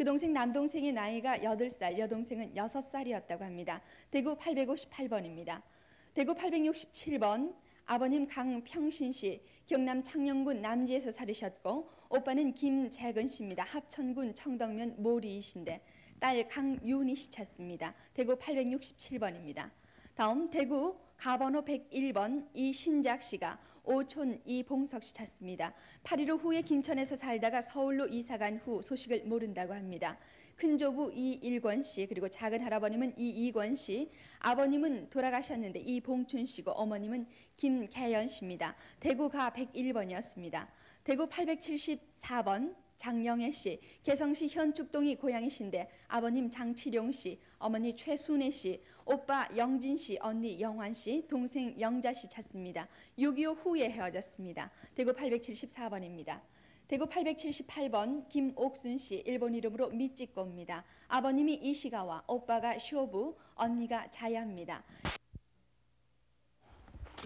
그 동생 남동생의 나이가 8살, 여동생은 6살이었다고 합니다. 대구 858번입니다. 대구 867번 아버님 강평신 씨, 경남 창녕군 남지에서 살으셨고 오빠는 김재근 씨입니다. 합천군 청덕면 모리이신데 딸 강윤희 씨 찾습니다. 대구 867번입니다. 다음 대구 가번호 101번 이신작 씨가 오촌 이봉석 씨 찾습니다. 8.15 후에 김천에서 살다가 서울로 이사간 후 소식을 모른다고 합니다. 큰조부 이일권 씨, 그리고 작은 할아버님은 이이권 씨, 아버님은 돌아가셨는데 이봉춘 씨고 어머님은 김계연 씨입니다. 대구가 101번이었습니다. 대구 874번 장영애 씨, 개성시 현축동이 고향이신데 아버님 장치룡 씨, 어머니 최순애 씨, 오빠 영진 씨, 언니 영환 씨, 동생 영자 씨 찾습니다. 6.25 후에 헤어졌습니다. 대구 874번입니다. 대구 878번 김옥순 씨, 일본 이름으로 미찌꼬입니다. 아버님이 이시가와, 오빠가 쇼부, 언니가 자야입니다.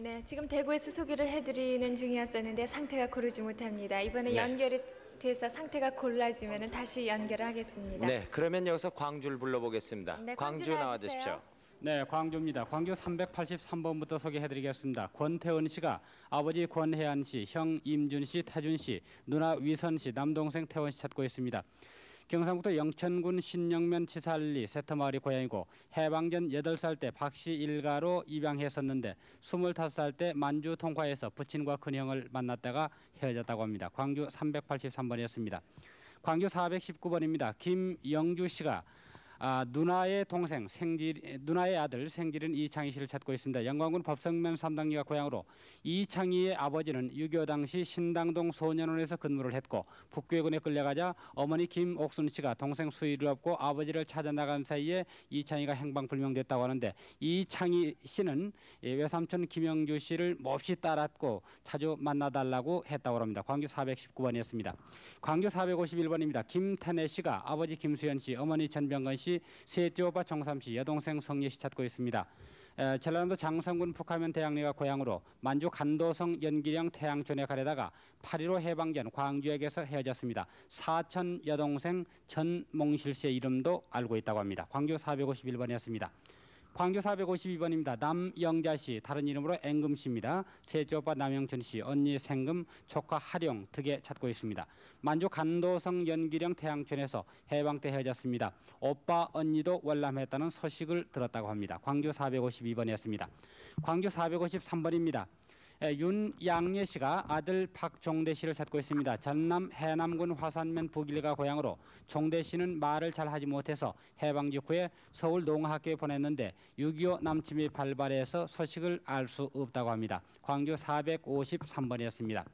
네, 지금 대구에서 소개를 해드리는 중이었었는데 상태가 고르지 못합니다. 이번에 연결이 돼서 상태가 골라지면 다시 연결을 하겠습니다. 네, 그러면 여기서 광주를 불러보겠습니다. 네, 광주 나와주십시오. 네, 광주입니다. 광주 383번부터 소개해드리겠습니다. 권태은 씨가 아버지 권혜안 씨, 형 임준 씨, 태준 씨, 누나 위선 씨, 남동생 태원 씨 찾고 있습니다. 경상북도 영천군 신영면 치살리 세터마을이 고향이고 해방전 8살 때 박씨 일가로 입양했었는데 25살 때 만주 통화에서 부친과 큰형을 만났다가 헤어졌다고 합니다. 광주 383번이었습니다. 광주 419번입니다. 김영주 씨가 누나의 아들 생질인 이창희 씨를 찾고 있습니다. 영광군 법성면 삼당리가 고향으로 이창희의 아버지는 6.25 당시 신당동 소년원에서 근무를 했고 북괴군에 끌려가자 어머니 김옥순 씨가 동생 수의를 업고 아버지를 찾아 나간 사이에 이창희가 행방불명됐다고 하는데 이창희 씨는 외삼촌 김영주 씨를 몹시 따랐고 자주 만나달라고 했다고 합니다. 광주 419번이었습니다. 광주 451번입니다. 김태내 씨가 아버지 김수현 씨, 어머니 전병건 씨, 셋째 오빠 정삼 씨, 여동생 성예 씨 찾고 있습니다. 전라남도 장성군 북하면 대양리가 고향으로 만주 간도성 연기령 태양촌에 가려다가 8.15 해방전 광주역에서 헤어졌습니다. 사천 여동생 전몽실 씨의 이름도 알고 있다고 합니다. 광주 451번이었습니다. 광주 452번입니다. 남영자 씨, 다른 이름으로 앵금 씨입니다. 셋째 오빠 남영춘 씨, 언니 생금, 조카 하룡, 득에 찾고 있습니다. 만주 간도성 연기령 태양촌에서 해방 때 헤어졌습니다. 오빠 언니도 월남했다는 소식을 들었다고 합니다. 광주 452번이었습니다. 광주 453번입니다. 윤양예 씨가 아들 박종대 씨를 찾고 있습니다. 전남 해남군 화산면 북일가 고향으로 종대 씨는 말을 잘 하지 못해서 해방 직후에 서울 농학교에 보냈는데 6.25 남침이 발발해서 소식을 알 수 없다고 합니다. 광주 453번이었습니다.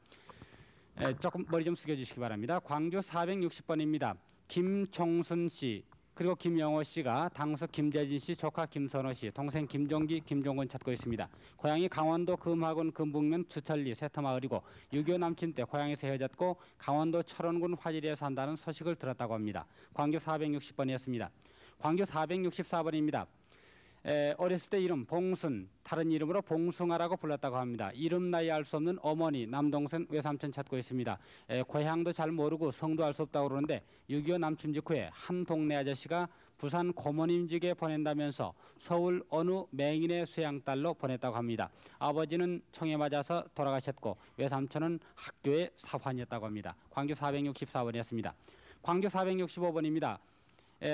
조금 머리 좀 숙여주시기 바랍니다. 광주 460번입니다. 김종순 씨, 그리고 김영호 씨가 당수 김재진 씨, 조카 김선호 씨, 동생 김종기, 김종근 찾고 있습니다. 고향이 강원도 금화군 금북면 주천리 세터마을이고 6.25 남침 때 고향에서 헤어졌고 강원도 철원군 화질에 산다는 소식을 들었다고 합니다. 광주 460번이었습니다. 광주 464번입니다. 어렸을 때 이름 봉순, 다른 이름으로 봉숭아라고 불렀다고 합니다. 이름 나이 알 수 없는 어머니, 남동생, 외삼촌 찾고 있습니다. 고향도 잘 모르고 성도 알 수 없다고 그러는데 6.25 남침 직후에 한 동네 아저씨가 부산 고모님직에 보낸다면서 서울 어느 맹인의 수양딸로 보냈다고 합니다. 아버지는 총에 맞아서 돌아가셨고 외삼촌은 학교의 사환이었다고 합니다. 광주 464번이었습니다. 광주 465번입니다.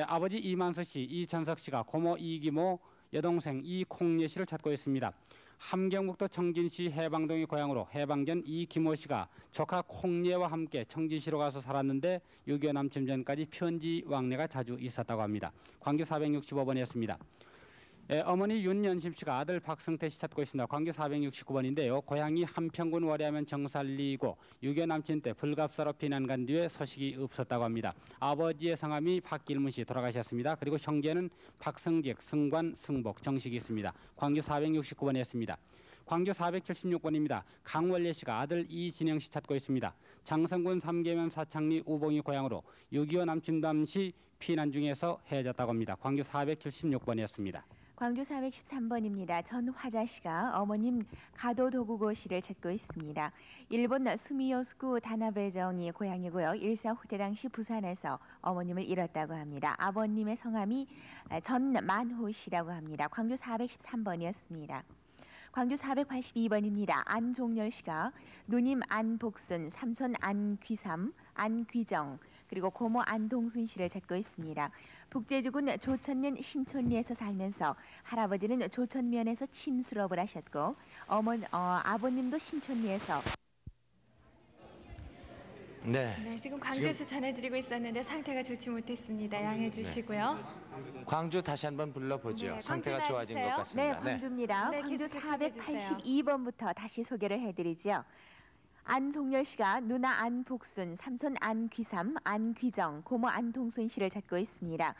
아버지 이만수 씨, 이천석 씨가 고모 이기모, 여동생 이콩예 씨를 찾고 있습니다. 함경북도 청진시 해방동이 고향으로 해방전 이기모 씨가 조카 콩예와 함께 청진시로 가서 살았는데 6.25 남침 전까지 편지 왕래가 자주 있었다고 합니다. 광주 465번이었습니다. 어머니 윤연심 씨가 아들 박승태 씨 찾고 있습니다. 광주 469번인데요. 고향이 한평군 월야면 정살리고 6.25 남침 때 불갑사로 피난 간 뒤에 소식이 없었다고 합니다. 아버지의 성함이 박길문 씨 돌아가셨습니다. 그리고 형제는 박승직, 승관, 승복, 정식이 있습니다. 광주 469번이었습니다. 광주 476번입니다. 강원래 씨가 아들 이진영 씨 찾고 있습니다. 장성군 삼계면 사창리 우봉이 고향으로 6.25 남침 당시 피난 중에서 헤어졌다고 합니다. 광주 476번이었습니다. 광주 413번입니다. 전화자 씨가 어머님 가도 도구고 씨를 찾고 있습니다. 일본 수미요스쿠 다나베정이 고향이고요. 일사 후퇴 당시 부산에서 어머님을 잃었다고 합니다. 아버님의 성함이 전만호 씨라고 합니다. 광주 413번이었습니다. 광주 482번입니다. 안종열 씨가 누님 안복순, 삼손 안귀삼, 안귀정, 그리고 고모 안동순 씨를 찾고 있습니다. 북제주군 조천면 신촌리에서 살면서 할아버지는 조천면에서 침수업을 하셨고 아버님도 신촌리에서 네. 네, 지금 광주에서 전해드리고 있었는데 상태가 좋지 못했습니다. 양해해 주시고요. 광주 다시 한번 불러보죠. 네, 상태가 광주 좋아진 것 나와주세요. 같습니다. 네, 광주입니다. 네, 광주 계속해서 소개해 주세요. 482번부터 다시 소개를 해드리죠. 안종열 씨가 누나 안복순, 삼손 안귀삼, 안귀정, 고모 안동순 씨를 찾고 있습니다.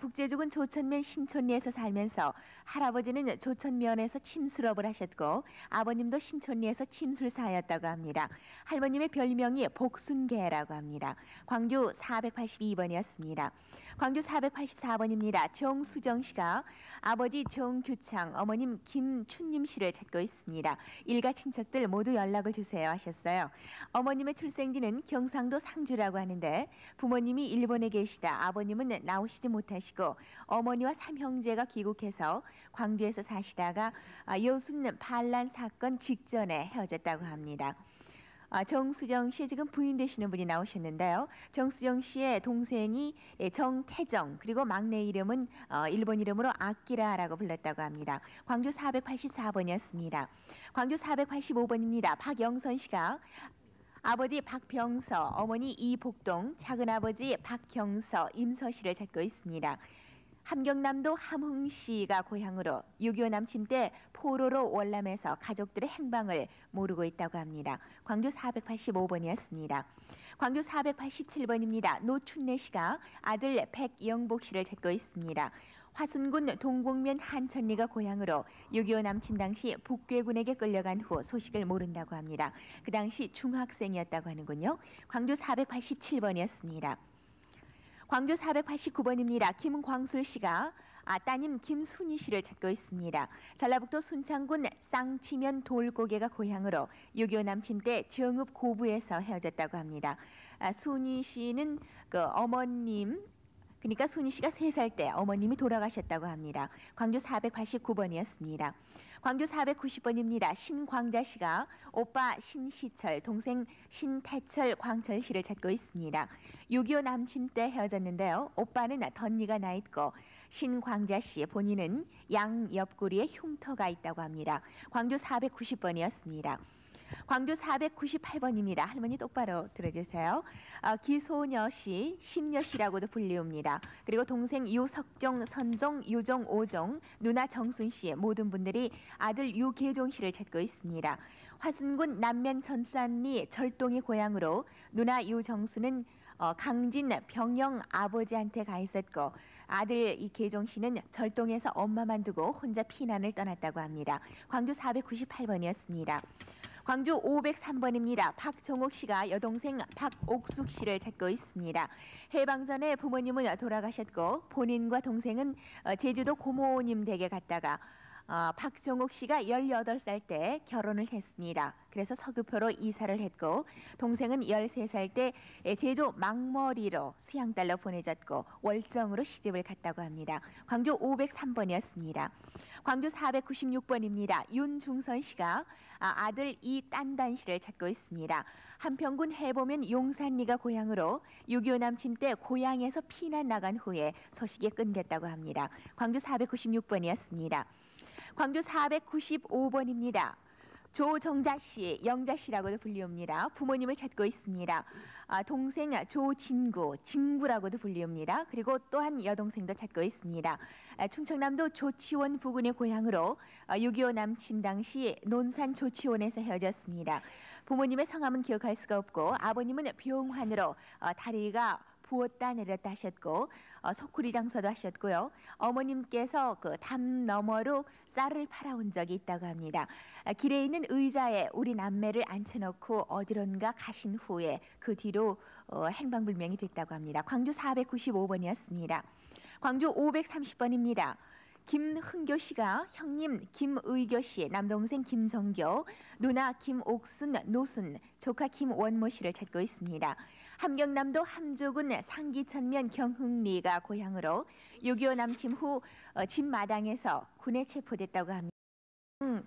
북제주군 조천면 신촌리에서 살면서 할아버지는 조천면에서 침술업을 하셨고 아버님도 신촌리에서 침술사였다고 합니다. 할머님의 별명이 복순개라고 합니다. 광주 482번이었습니다. 광주 484번입니다. 정수정 씨가 아버지 정규창, 어머님 김춘님 씨를 찾고 있습니다. 일가 친척들 모두 연락을 주세요 하셨어요. 어머님의 출생지는 경상도 상주라고 하는데 부모님이 일본에 계시다 아버님은 나오시지 못하시고 어머니와 삼형제가 귀국해서 광주에서 사시다가 여순 반란 사건 직전에 헤어졌다고 합니다. 정수정 씨 지금 부인 되시는 분이 나오셨는데요. 정수정 씨의 동생이 정태정 그리고 막내 이름은 일본 이름으로 아키라라고 불렀다고 합니다. 광주 484번이었습니다. 광주 485번입니다. 박영선 씨가 아버지 박병서, 어머니 이복동, 작은아버지 박경서, 임서 씨를 찾고 있습니다. 함경남도 함흥시가 고향으로 6.25 남침 때 포로로 월남해서 가족들의 행방을 모르고 있다고 합니다. 광주 485번이었습니다. 광주 487번입니다. 노춘래 씨가 아들 백영복 씨를 찾고 있습니다. 화순군 동곡면 한천리가 고향으로 6.25 남침 당시 북괴군에게 끌려간 후 소식을 모른다고 합니다. 그 당시 중학생이었다고 하는군요. 광주 487번이었습니다. 광주 489번입니다. 김광술 씨가 따님 김순희 씨를 찾고 있습니다. 전라북도 순창군 쌍치면 돌고개가 고향으로 6.25 남침 때 정읍 고부에서 헤어졌다고 합니다. 순희 씨는 그 어머님 그러니까 순희 씨가 3살 때 어머님이 돌아가셨다고 합니다. 광주 489번이었습니다. 광주 490번입니다. 신광자 씨가 오빠 신시철, 동생 신태철, 광철 씨를 찾고 있습니다. 6.25 남침 때 헤어졌는데요. 오빠는 덧니가 나 있고 신광자 씨 본인은 양 옆구리에 흉터가 있다고 합니다. 광주 490번이었습니다. 광주 498번입니다. 할머니 똑바로 들어주세요. 기소녀 씨, 심녀 씨라고도 불리웁니다. 그리고 동생 유석종, 선종, 유종, 오종, 누나 정순 씨 모든 분들이 아들 유계종 씨를 찾고 있습니다. 화순군 남면 전산리 절동이 고향으로 누나 유정수는 강진 병영 아버지한테 가 있었고 아들 이계종 씨는 절동에서 엄마만 두고 혼자 피난을 떠났다고 합니다. 광주 498번이었습니다. 광주 503번입니다. 박정옥 씨가 여동생 박옥숙 씨를 찾고 있습니다. 해방 전에 부모님은 돌아가셨고 본인과 동생은 제주도 고모님 댁에 갔다가 박정옥 씨가 18살 때 결혼을 했습니다. 그래서 서귀포로 이사를 했고 동생은 13살 때 제주 망머리로 수양딸로 보내졌고 월정으로 시집을 갔다고 합니다. 광주 503번이었습니다. 광주 496번입니다. 윤중선 씨가 아들 이딴단 씨를 찾고 있습니다. 한평군 해보면 용산리가 고향으로 6.25 남침 때 고향에서 피난 나간 후에 소식이 끊겼다고 합니다. 광주 496번이었습니다. 광주 495번입니다. 조정자 씨, 영자 씨라고도 불리웁니다. 부모님을 찾고 있습니다. 동생 조진구, 진구라고도 불리웁니다. 그리고 또한 여동생도 찾고 있습니다. 충청남도 조치원 부근의 고향으로 6.25 남침 당시 논산 조치원에서 헤어졌습니다. 부모님의 성함은 기억할 수가 없고 아버님은 병환으로 다리가 부었다 내렸다 하셨고 소쿠리 장사도 하셨고요. 어머님께서 그 담 너머로 쌀을 팔아온 적이 있다고 합니다. 길에 있는 의자에 우리 남매를 앉혀놓고 어디론가 가신 후에 그 뒤로 행방불명이 됐다고 합니다. 광주 495번이었습니다. 광주 530번입니다. 김흥교 씨가 형님 김의교 씨, 남동생 김정교, 누나 김옥순, 노순, 조카 김원모 씨를 찾고 있습니다. 함경남도 함조군 상기천면 경흥리가 고향으로 6.25 남침 후 집 마당에서 군에 체포됐다고 합니다.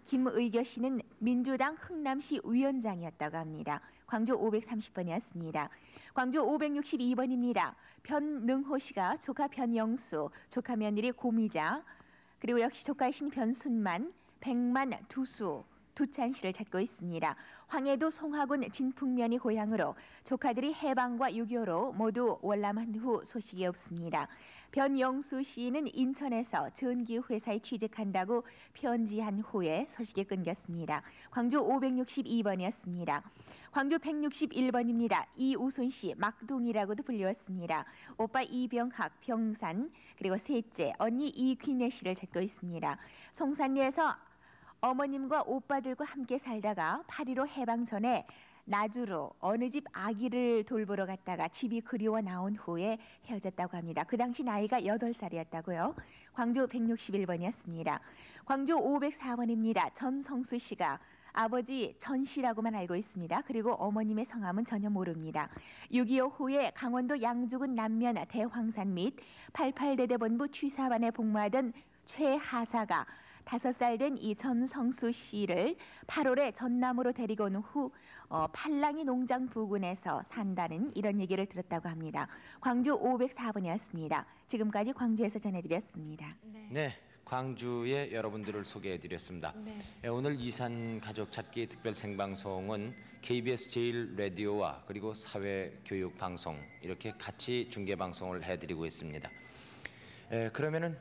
김의교 씨는 민주당 흥남시 위원장이었다고 합니다. 광주 530번이었습니다. 광주 562번입니다. 변능호 씨가 조카 변영수, 조카 며느리 고미자, 그리고 역시 조카이신 변순만, 백만 두수, 두찬 씨를 찾고 있습니다. 황해도 송화군 진풍면이 고향으로 조카들이 해방과 6.25로 모두 월남한 후 소식이 없습니다. 변영수 씨는 인천에서 전기 회사에 취직한다고 편지한 후에 소식이 끊겼습니다. 광주 562번이었습니다. 광주 161번입니다. 이우순 씨, 막둥이라고도 불리웠습니다. 오빠 이병학, 병산, 그리고 셋째 언니 이귀내 씨를 찾고 있습니다. 송산리에서 어머님과 오빠들과 함께 살다가 8.15 해방 전에 나주로 어느 집 아기를 돌보러 갔다가 집이 그리워 나온 후에 헤어졌다고 합니다. 그 당시 나이가 8살이었다고요. 광주 161번이었습니다. 광주 504번입니다. 전성수 씨가 아버지 전 씨라고만 알고 있습니다. 그리고 어머님의 성함은 전혀 모릅니다. 6.25 후에 강원도 양주군 남면 대황산 및 88대대본부 취사반에 복무하던 최하사가 5살 된 이 전성수 씨를 8월에 전남으로 데리고 온 후 팔랑이 농장 부근에서 산다는 이런 얘기를 들었다고 합니다. 광주 504번이었습니다. 지금까지 광주에서 전해드렸습니다. 네, 광주의 여러분들을 소개해드렸습니다. 오늘 이산 가족 찾기 특별 생방송은 KBS 제1라디오와 그리고 사회교육방송 이렇게 같이 중계방송을 해드리고 있습니다. 그러면은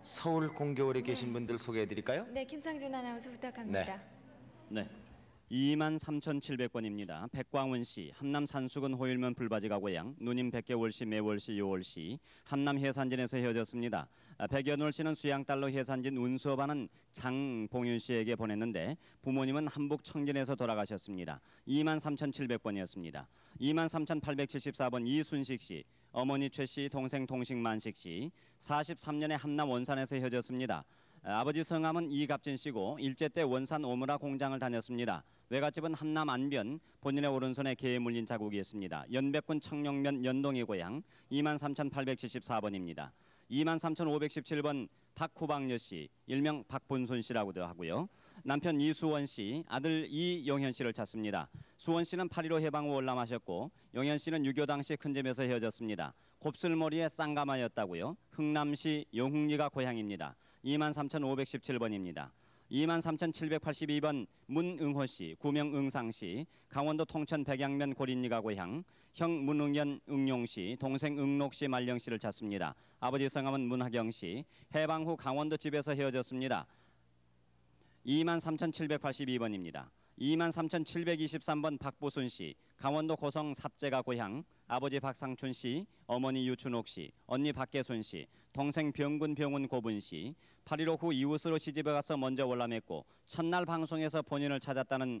서울 공교월에 계신 분들 소개해드릴까요? 네, 김상준 아나운서 부탁합니다. 네. 23,700번입니다. 백광훈 씨, 함남 산수군 호일면 불바지가 고향, 누님 백개월씨, 매월씨, 요월씨, 함남 해산진에서 헤어졌습니다. 백연월 씨는 수양딸로 해산진 운수업하는 장봉윤 씨에게 보냈는데 부모님은 함북 청진에서 돌아가셨습니다. 23,700번이었습니다. 23,874번 이순식 씨, 어머니 최 씨, 동생 동식만식 씨, 43년에 함남 원산에서 헤어졌습니다. 아버지 성함은 이갑진 씨고 일제 때 원산 오므라 공장을 다녔습니다. 외갓집은 함남 안변, 본인의 오른손에 개에 물린 자국이 있습니다. 연백군 청룡면 연동이 고향, 23,874번입니다. 23,517번 박후방여 씨, 일명 박본순 씨라고도 하고요. 남편 이수원 씨, 아들 이용현 씨를 찾습니다. 수원 씨는 8.15 해방 후 월남하셨고 용현 씨는 6.25 당시 큰집에서 헤어졌습니다. 곱슬머리에 쌍가마였다고요. 흥남시 용흥리가 고향입니다. 23,517번입니다. 23,782번 문응호 씨, 구명 응상 씨, 강원도 통천 백양면 고린리가 고향, 형 문응연 응용 씨, 동생 응록 씨, 말령 씨를 찾습니다. 아버지 성함은 문하경 씨, 해방 후 강원도 집에서 헤어졌습니다. 23,782번입니다. 23,723번 박보순 씨, 강원도 고성 삽재가 고향, 아버지 박상춘 씨, 어머니 유춘옥 씨, 언니 박계순 씨, 동생 병군 병훈 고분 씨, 8.15 후 이웃으로 시집에 가서 먼저 월남했고 첫날 방송에서 본인을 찾았다는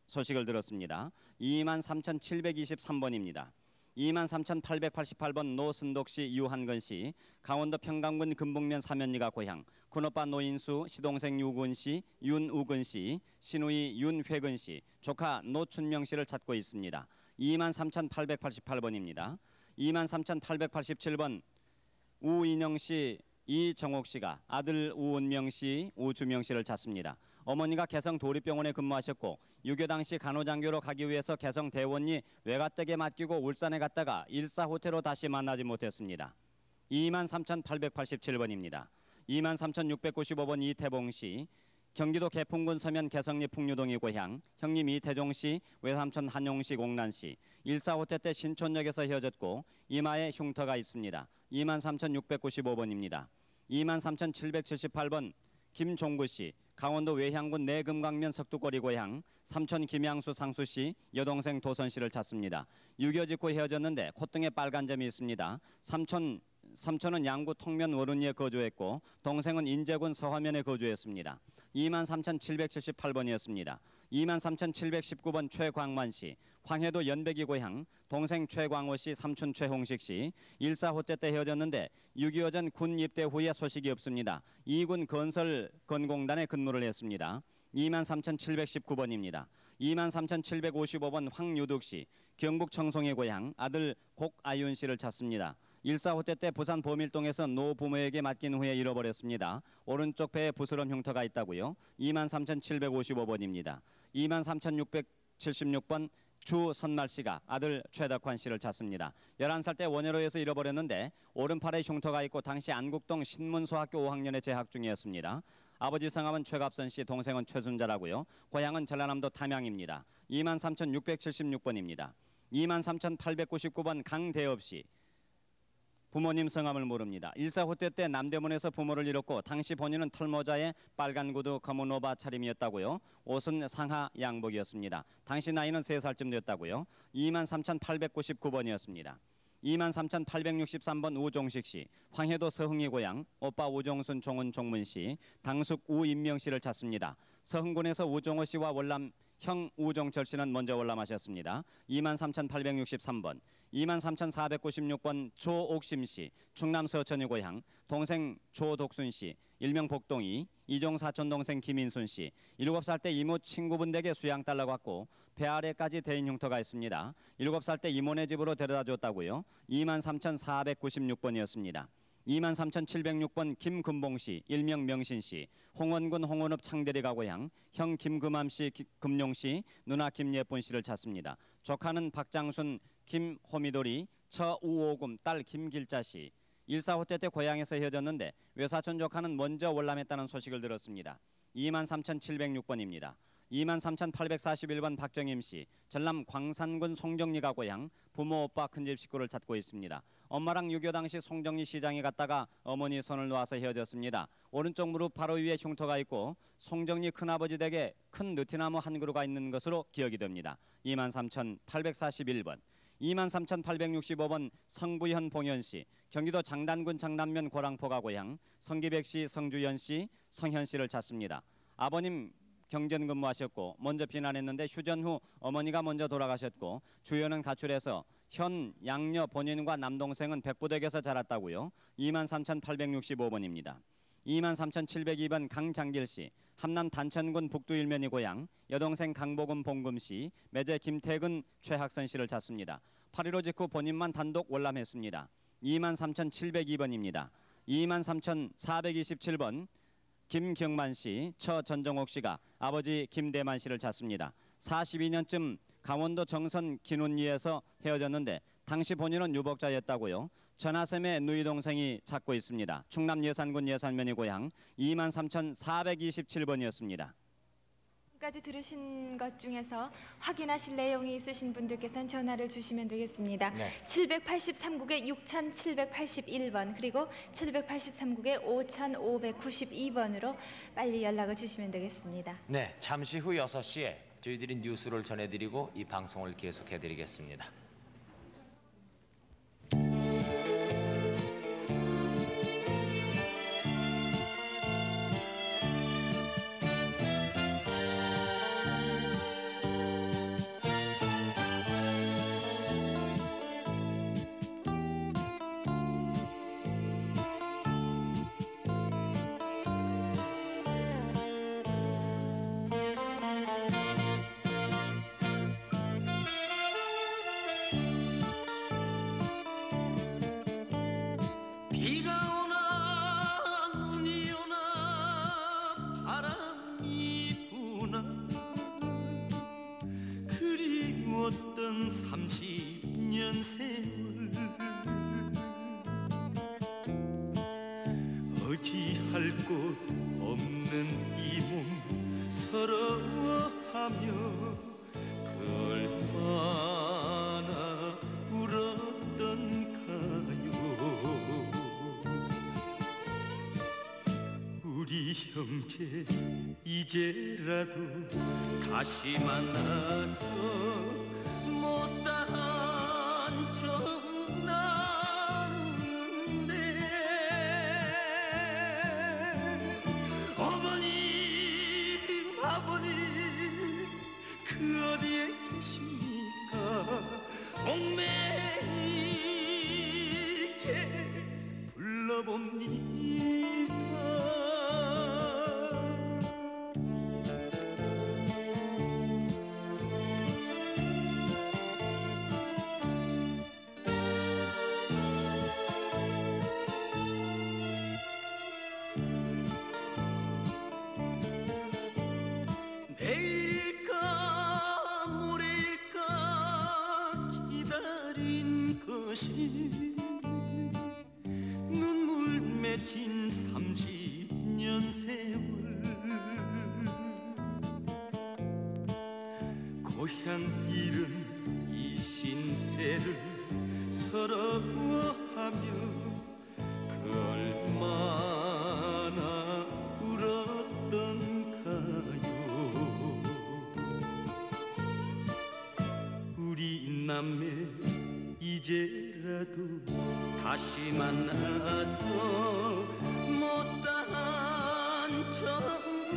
소식을 들었습니다. 23,723번입니다. 23,888번 노순독 씨, 유한근 씨, 강원도 평강군 금북면 사면리가 고향, 큰오빠 노인수, 시동생 유근 씨, 윤우근 씨, 시누이 윤회근 씨, 조카 노춘명 씨를 찾고 있습니다. 23,888번입니다. 23,887번 우인영 씨, 이정옥 씨가 아들 우은명 씨, 우주명 씨를 찾습니다. 어머니가 개성 도립병원에 근무하셨고 6.25 당시 간호장교로 가기 위해서 개성 대원리 외갓댁에 맡기고 울산에 갔다가 일사호텔로 다시 만나지 못했습니다. 23,887번입니다. 23,695번 이태봉 씨, 경기도 개풍군 서면 개성리 풍류동이 고향, 형님 이태종 씨, 외삼촌 한용 씨, 공란 씨, 일사호텔 때 신촌역에서 헤어졌고 이마에 흉터가 있습니다. 23,695번입니다. 23,778번 김종구 씨, 강원도 외향군 내금강면 석두거리 고향, 삼촌 김양수 상수 씨, 여동생 도선 씨를 찾습니다. 6.25 직후 헤어졌는데 콧등에 빨간 점이 있습니다. 삼촌 삼촌은 양구 통면 월운리에 거주했고 동생은 인제군 서화면에 거주했습니다. 23,778번이었습니다. 23,719번 최광만 씨, 황해도 연백이 고향, 동생 최광호 씨, 삼촌 최홍식 씨, 1.4호 때 헤어졌는데 6.25 전 군 입대 후에 소식이 없습니다. 2군 건설건공단에 근무를 했습니다. 23,719번입니다. 23,755번 황유득 씨, 경북 청송의 고향, 아들 곡아윤 씨를 찾습니다. 1.4호 때 부산 보밀동에서 노부모에게 맡긴 후에 잃어버렸습니다. 오른쪽 배에 부스럼 흉터가 있다고요. 23,755번입니다. 23,676번 주선말 씨가 아들 최덕환 씨를 찾습니다. 11살 때 원효로에서 잃어버렸는데 오른팔에 흉터가 있고 당시 안국동 신문소학교 5학년에 재학 중이었습니다. 아버지 성함은 최갑선 씨, 동생은 최순자라고요. 고향은 전라남도 담양입니다. 23,676번입니다. 23,899번 강대엽 씨. 부모님 성함을 모릅니다. 1.4호 때 남대문에서 부모를 잃었고 당시 본인은 털모자에 빨간 구두 검은 오바 차림이었다고요. 옷은 상하 양복이었습니다. 당시 나이는 3살쯤 됐다고요. 23,899번이었습니다. 23,863번 우종식 씨, 황해도 서흥이 고향, 오빠 우종순 종은 종문 씨, 당숙 우인명 씨를 찾습니다. 서흥군에서 우종호 씨와 월남 형 우종철 씨는 먼저 월남하셨습니다. 23,863번, 23,496번 조옥심 씨, 충남 서천이 고향, 동생 조독순 씨, 일명 복동이, 이종 사촌 동생 김인순 씨, 7살 때 이모 친구분 댁에 수양 달러 갖고 배 아래까지 대인 흉터가 있습니다. 7살 때 이모네 집으로 데려다 줬다고요. 23,496번이었습니다. 23,706번 김금봉 씨, 일명 명신 씨, 홍원군 홍원읍 창대리가 고향, 형 김금암 씨, 금용 씨, 누나 김예쁜 씨를 찾습니다. 조카는 박장순, 김호미돌이, 처우오금, 딸 김길자 씨. 1.4호 때 고향에서 헤어졌는데 외사촌 조카는 먼저 월남했다는 소식을 들었습니다. 23,706번입니다. 23,841번 박정임 씨, 전남 광산군 송정리가 고향, 부모 오빠 큰집 식구를 찾고 있습니다. 엄마랑 6.25 당시 송정리 시장에 갔다가 어머니 손을 놓아서 헤어졌습니다. 오른쪽 무릎 바로 위에 흉터가 있고 송정리 큰아버지 댁에 큰 느티나무 한 그루가 있는 것으로 기억이 됩니다. 23,841번. 23,865번 성부현 봉현 씨, 경기도 장단군 장남면 고랑포가 고향, 성기백 씨, 성주연 씨, 성현 씨를 찾습니다. 아버님 경전 근무하셨고 먼저 비난했는데 휴전 후 어머니가 먼저 돌아가셨고 주연은 가출해서 현 양녀 본인과 남동생은 백부댁에서 자랐다고요. 23,865번입니다. 23,702번 강장길 씨, 함남 단천군 북두 일면이 고향, 여동생 강복음 봉금 씨, 매제 김태근 최학선 씨를 찾습니다. 8.15 직후 본인만 단독 월남했습니다. 23,702번입니다. 23,427번 김경만 씨, 처 전정옥 씨가 아버지 김대만 씨를 찾습니다. 42년쯤 강원도 정선 기눈리에서 헤어졌는데 당시 본인은 유복자였다고요. 전하샘의 누이 동생이 찾고 있습니다. 충남 예산군 예산면이 고향, 23,427번이었습니다. 까지 들으신 것 중에서 확인하실 내용이 있으신 분들께서는 전화를 주시면 되겠습니다. 네. 783국에 6,781번 그리고 783국에 5,592번으로 빨리 연락을 주시면 되겠습니다. 네, 잠시 후 6시에 저희들이 뉴스를 전해드리고 이 방송을 계속해드리겠습니다. 비가 오나 눈이 오나 바람이 부나 그리웠던 30년 세월 어찌할 곳 없는 이 몸 서러워하며 얼마나 울었던가요. 우리 형제 이제라도 다시 만나서 못다한 정 나누는데 내일일까 모레일까 기다린 것이 눈물 맺힌 30년 세월 고향 잃은 이 신세를 서러워하며 그 얼마나 울었던가요. 우리 남매 이제라도 다시 만나서 못다한 척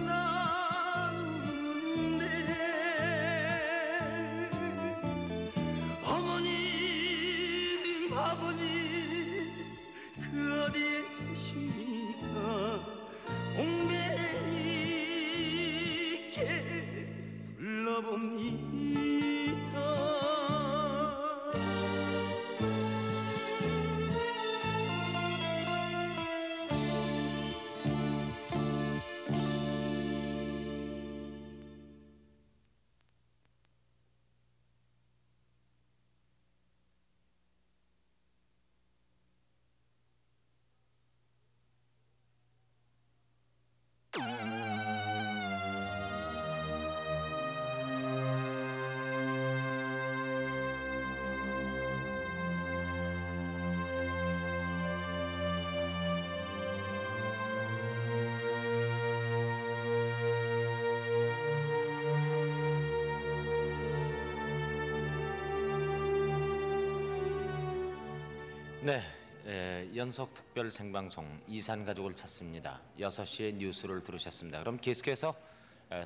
나누는데 어머님 아버님 그 어디에 계십니까? 공매 있게 불러봅니다. 네, 연속 특별 생방송 이산 가족을 찾습니다. 6시에 뉴스를 들으셨습니다. 그럼 계속해서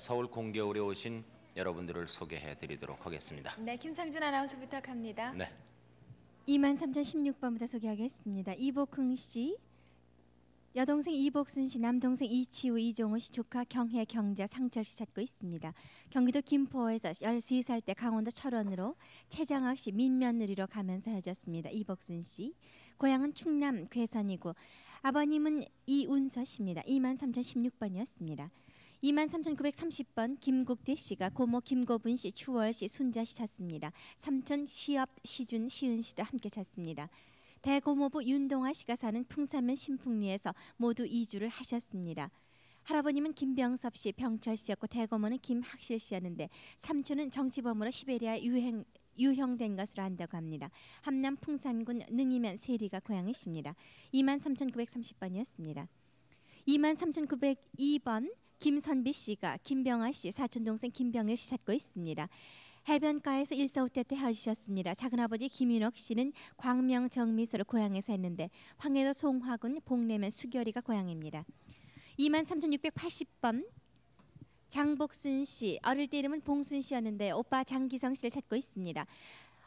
서울 공개홀에 오신 여러분들을 소개해드리도록 하겠습니다. 네, 김상준 아나운서 부탁합니다. 네, 23,016번부터 소개하겠습니다. 이복흥 씨, 여동생 이복순 씨, 남동생 이치우, 이종호 씨, 조카 경혜, 경자, 상철 씨 찾고 있습니다. 경기도 김포에서 13살 때 강원도 철원으로 최장학 씨 민며느리로 가면서 헤어졌습니다. 이복순 씨, 고향은 충남 괴선이고 아버님은 이운서 씨입니다. 23,016번이었습니다. 23,930번 김국대 씨가 고모 김고분 씨, 추월 씨, 순자 씨 찾습니다. 삼촌 시업, 시준, 시은 씨도 함께 찾습니다. 대고모부 윤동아 씨가 사는 풍산면 신풍리에서 모두 이주를 하셨습니다. 할아버님은 김병섭 씨, 병철 씨였고 대고모는 김학실 씨였는데 삼촌은 정치범으로 시베리아에 유형된 것으로 한다고 합니다. 함남 풍산군 능이면 세리가 고향이십니다. 23,930번이었습니다. 23,902번 김선비 씨가 김병아 씨, 사촌동생 김병일 씨 찾고 있습니다. 해변가에서 일사후퇴 때 헤어지셨습니다. 작은아버지 김윤옥 씨는 광명 정미소를 고향에서 했는데 황해도 송화군 복내면 수결이가 고향입니다. 23,680번 장복순 씨, 어릴 때 이름은 봉순 씨였는데 오빠 장기성 씨를 찾고 있습니다.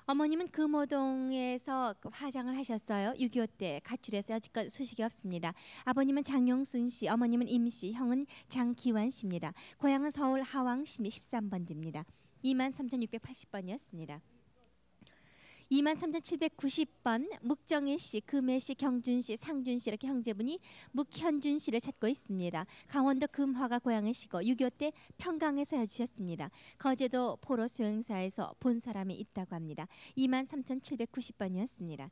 어머님은 금호동에서 화장을 하셨어요. 6.25 때 가출해서 여지껏 소식이 없습니다. 아버님은 장용순 씨, 어머님은 임 씨, 형은 장기환 씨입니다. 고향은 서울 하왕시미 13번지입니다. 23,680번이었습니다. 23,790번 묵정혜 씨, 금혜 씨, 경준 씨, 상준 씨 이렇게 형제분이 묵현준 씨를 찾고 있습니다. 강원도 금화가 고향이시고 6.25 때 평강에서 헤어지셨습니다. 거제도 포로 수용사에서 본 사람이 있다고 합니다. 23,790번이었습니다.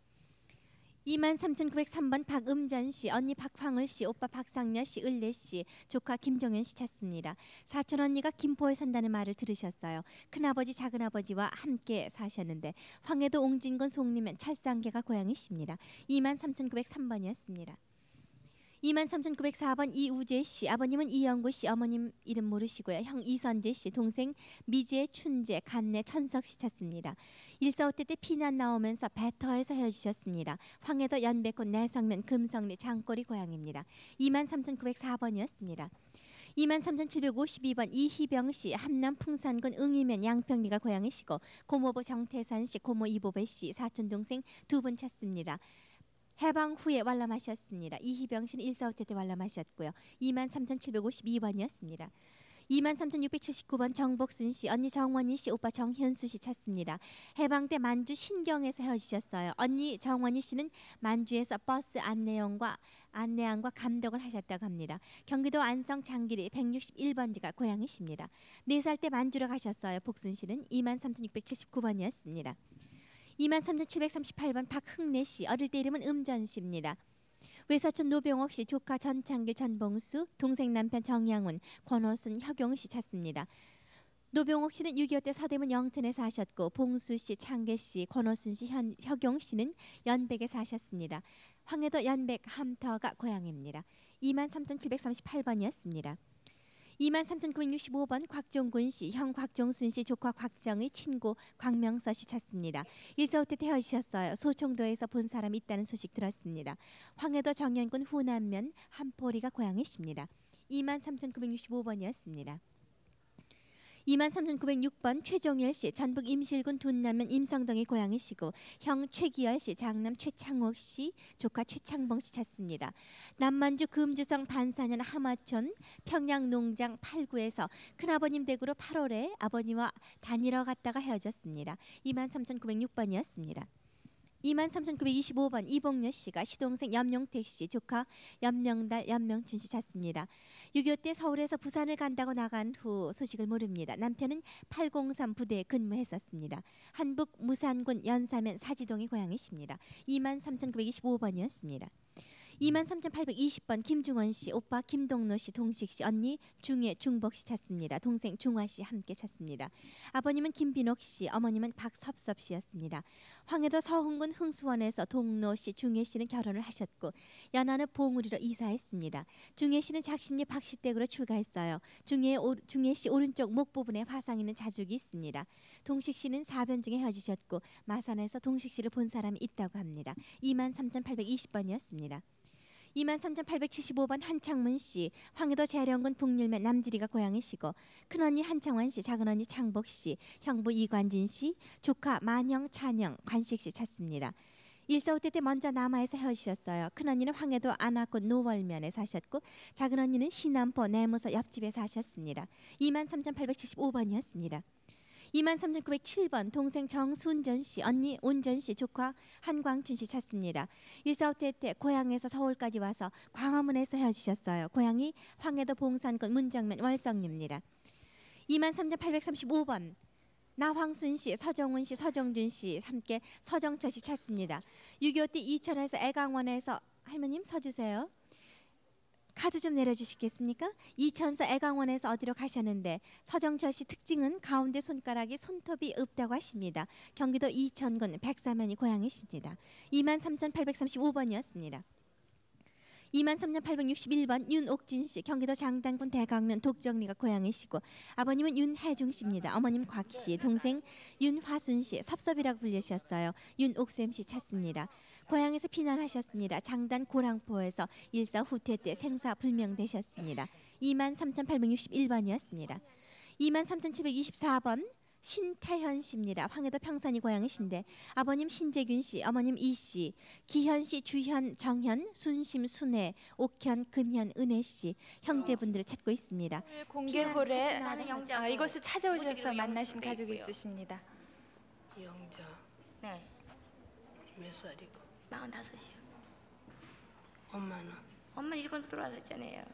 23,903번 박음전 씨, 언니 박황을 씨, 오빠 박상녀 씨, 을래 씨, 조카 김정현 씨 찾습니다. 사촌 언니가 김포에 산다는 말을 들으셨어요. 큰아버지 작은아버지와 함께 사셨는데 황해도 옹진군 송리면 철상계가 고향이십니다. 23,903번이었습니다. 23,904번 이우재 씨, 아버님은 이영구 씨, 어머님 이름 모르시고요. 형 이선재 씨, 동생 미재, 춘재, 간내, 천석 씨 찾습니다. 1.4.5 때 피난 나오면서 배터에서 헤어지셨습니다. 황해도 연백군 내성면 금성리 장꼬리 고향입니다. 23,904번이었습니다. 23,752번 이희병 씨, 함남 풍산군 응이면 양평리가 고향이시고 고모부 정태산 씨, 고모 이보배 씨, 사촌 동생 두 분 찾습니다. 해방 후에 관람하셨습니다. 이희병 씨는 145대 때 관람하셨고요. 23,752번이었습니다. 23,679번 정복순 씨, 언니 정원희 씨, 오빠 정현수 씨 찾습니다. 해방 때 만주 신경에서 헤어지셨어요. 언니 정원희 씨는 만주에서 버스 안내양과 감독을 하셨다고 합니다. 경기도 안성 장길이 161번지가 고향이십니다. 4살 때 만주로 가셨어요. 복순 씨는 23,679번이었습니다. 23,738번 박흥래 씨, 어릴 때 이름은 음전 씨입니다. 외사촌 노병옥 씨, 조카 전창길 전봉수, 동생 남편 정양훈, 권호순, 혁용 씨 찾습니다. 노병옥 씨는 6.25 때 서대문 영천에 사셨고 봉수 씨, 창계 씨, 권호순 씨, 혁용 씨는 연백에 사셨습니다. 황해도 연백 함터가 고향입니다. 23,738번이었습니다. 23,965번 곽종군 씨, 형 곽종순 씨, 조카 곽정의 친구 곽명서 씨 찾습니다. 145 때 헤어지셨어요. 소총도에서 본 사람이 있다는 소식 들었습니다. 황해도 정연군 후남면 한포리가 고향이십니다. 23,965번이었습니다. 23,906번 최종열 씨, 전북 임실군 둔남면 임성동의 고향이시고 형 최기열 씨, 장남 최창옥 씨, 조카 최창봉 씨 찾습니다. 남만주 금주성 반사년 하마촌 평양농장 8구에서 큰아버님 댁으로 8월에 아버님과 다니러 갔다가 헤어졌습니다. 23,906번이었습니다. 23,925번 이봉녀 씨가 시동생 염용택 씨, 조카 염명달, 염명춘 씨 찾습니다. 6.25 때 서울에서 부산을 간다고 나간 후 소식을 모릅니다. 남편은 803 부대에 근무했었습니다. 한북 무산군 연사면 사지동의 고향이십니다. 23,925번이었습니다. 23,820번 김중원 씨, 오빠 김동노 씨, 동식 씨, 언니 중혜 중복 씨 찾습니다. 동생 중화 씨 함께 찾습니다. 아버님은 김빈옥 씨, 어머님은 박섭섭 씨였습니다. 황해도 서흥군 흥수원에서 동노 씨, 중혜 씨는 결혼을 하셨고 연안읍 봉우리로 이사했습니다. 중혜 씨는 작심리 박씨댁으로 출가했어요. 중혜 씨 오른쪽 목 부분에 화상 있는 자죽이 있습니다. 동식 씨는 사변 중에 헤어지셨고 마산에서 동식 씨를 본 사람이 있다고 합니다. 23,820번이었습니다. 23,875번 한창문 씨, 황해도 재령군 북률면 남지리가 고향이시고 큰언니 한창환 씨, 작은언니 창복 씨, 형부 이관진 씨, 조카 만영, 찬영, 관식 씨 찾습니다. 145 때 먼저 남하에서 헤어지셨어요. 큰언니는 황해도 안악군 노월면에 사셨고 작은언니는 시남포 내무서 옆집에 사셨습니다. 23,875번이었습니다. 23,907번 동생 정순전 씨, 언니 온전 씨, 조카 한광춘 씨 찾습니다. 145 때 고향에서 서울까지 와서 광화문에서 헤어지셨어요. 고향이 황해도 봉산군 문정면 월성리입니다. 23,835번 나황순 씨, 서정훈 씨, 서정준 씨 함께 서정철 씨 찾습니다. 6.25 때 이천에서 애강원에서 할머님 서주세요. 카드 좀 내려주시겠습니까? 이천서 애강원에서 어디로 가셨는데 서정철 씨 특징은 가운데 손가락이 손톱이 없다고 하십니다. 경기도 이천군 백사면이 고향이십니다. 23,835번이었습니다. 23,861번 윤옥진 씨, 경기도 장단군 대강면 독정리가 고향이시고 아버님은 윤혜중 씨입니다. 어머님 곽 씨, 동생 윤화순 씨, 섭섭이라고 불리셨어요. 윤옥샘 씨 찾습니다. 고향에서 피난하셨습니다. 장단 고랑포에서 일사 후퇴 때 생사 불명되셨습니다. 23,861번이었습니다. 23,724번 신태현 씨입니다. 황해도 평산이 고향이신데 아버님 신재균 씨, 어머님 이 씨, 기현 씨, 주현, 정현, 순심, 순혜, 옥현, 금현, 은혜 씨 형제분들을 찾고 있습니다. 공개홀에 영자. 이곳을 찾아오셔서 만나신 영자 가족이 있고요. 있으십니다. 영자 네, 몇 살이고 45이요. 엄마는 엄마는 일본에서 돌아가셨잖아요.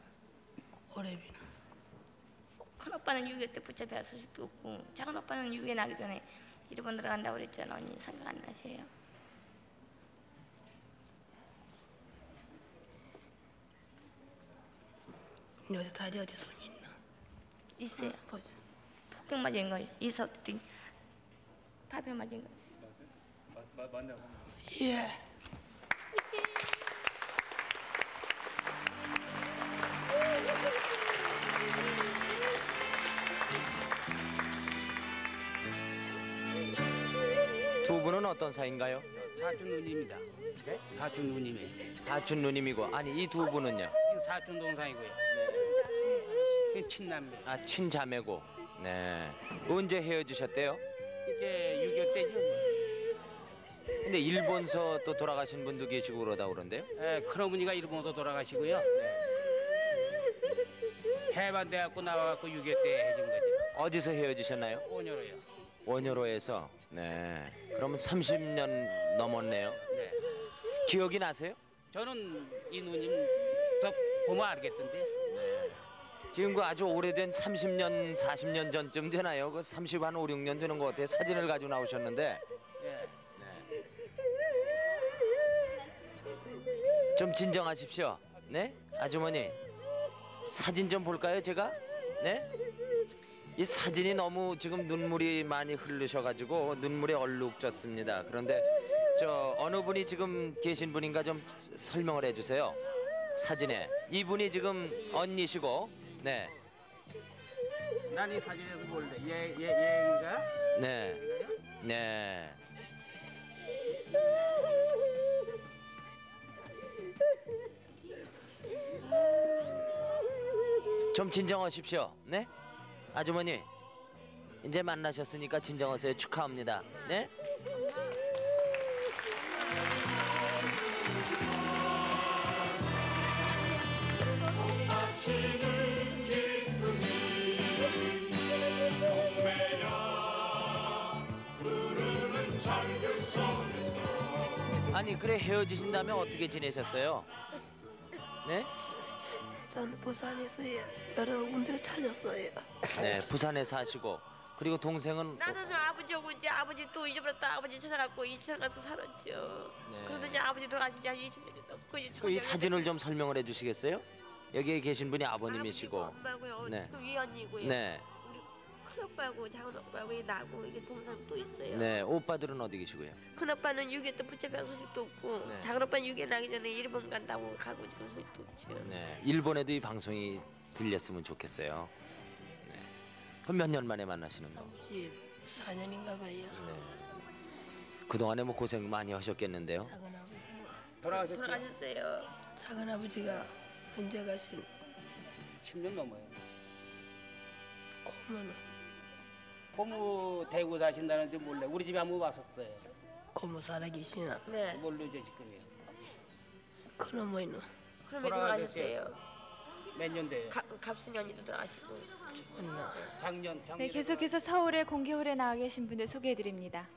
오래비는 큰 오빠는 6.25 때 붙잡혀 소식도 없고 작은 오빠는 6.25 나기 전에 일본 들어간다고 그랬잖아. 언니 생각 안 나세요? 어디 다리 어디 손 있나? 있어요. 보자. 폭격 맞은 거 145 때 파편 맞은 거. 예. 두 분은 어떤 사이인가요? 사촌 누님이다. 사촌 누님이. 사촌 누님이고 아니 이 두 분은요? 사촌 동생이고요. 친남매. 아 친자매고. 네. 언제 헤어지셨대요? 이게 6.25 때죠. 뭐. 근데 일본서 또 돌아가신 분도 계시고 그러다 그런데요? 예, 큰어머니가 일본으로 돌아가시고요. 해반대 갖고 나와갖고 6.25 때 해준 거죠. 어디서 헤어지셨나요? 온여로요. 원효로에서. 네. 그러면 30년 넘었네요. 네. 기억이 나세요? 저는 이 누님 더 보면 알겠던데. 지금 그 아주 오래된 30년, 40년 전쯤 되나요? 그 30, 한 5, 6년 되는 것 같아요. 사진을 가지고 나오셨는데. 예. 좀 진정하십시오. 네? 아주머니. 사진 좀 볼까요, 제가? 네? 이 사진이 너무 지금 눈물이 많이 흐르셔가지고 눈물이 얼룩졌습니다. 그런데 저 어느 분이 지금 계신 분인가 좀 설명을 해주세요. 사진에. 이분이 지금 언니시고, 네. 난 이 사진에서 볼래. 얘인가? 네. 네. 좀 진정하십시오. 네? 아주머니. 이제 만나셨으니까 진정하세요. 축하합니다. 네? 아니 그래 헤어지신 다음에 어떻게 지내셨어요? 네? 저는 부산에서 여러 군데를 찾았어요. 네, 부산에 사시고 그리고 동생은 나는 아버지 오고 이제 아버지 또 잊어버렸다 아버지 찾아갖고 이천 가서 살았죠. 네. 그래도 이제 아버지 돌아가신 지 한 20년이 넘고 이제 이 사진을 좀 설명을 해주시겠어요? 여기에 계신 분이 아버님이시고, 엄마고요. 네. 그 위언니고요. 네, 우리 큰오빠고 작은오빠고 나고 이게 동생 또 있어요. 네, 오빠들은 어디 계시고요? 큰오빠는 6.25 때 붙잡힌 소식도 없고 네. 작은오빠는 6.25 나기 전에 일본 간다고 가고 지금 소식도 없죠. 네, 일본에도 이 방송이 들렸으면 좋겠어요. 네. 그럼 몇 년 만에 만나시는 거? 34년인가 봐요. 네. 그 동안에 뭐 고생 많이 하셨겠는데요. 돌아가셨죠? 돌아가셨어요. 작은아버지가 언제 가신 10년 넘어요. 고모는 고모 대구 사신다는지 몰래. 우리 집에 한번 왔었어요. 고모 살아계시나? 네. 모르죠 지금이요. 큰어머니는 그럼 왜 돌아가셨어요? 몇 년 돼요? 갑순년이도 돌아가시고. 죽었나? 작년. 네, 계속해서 서울의 공개홀에 나와 계신 분들 소개해드립니다.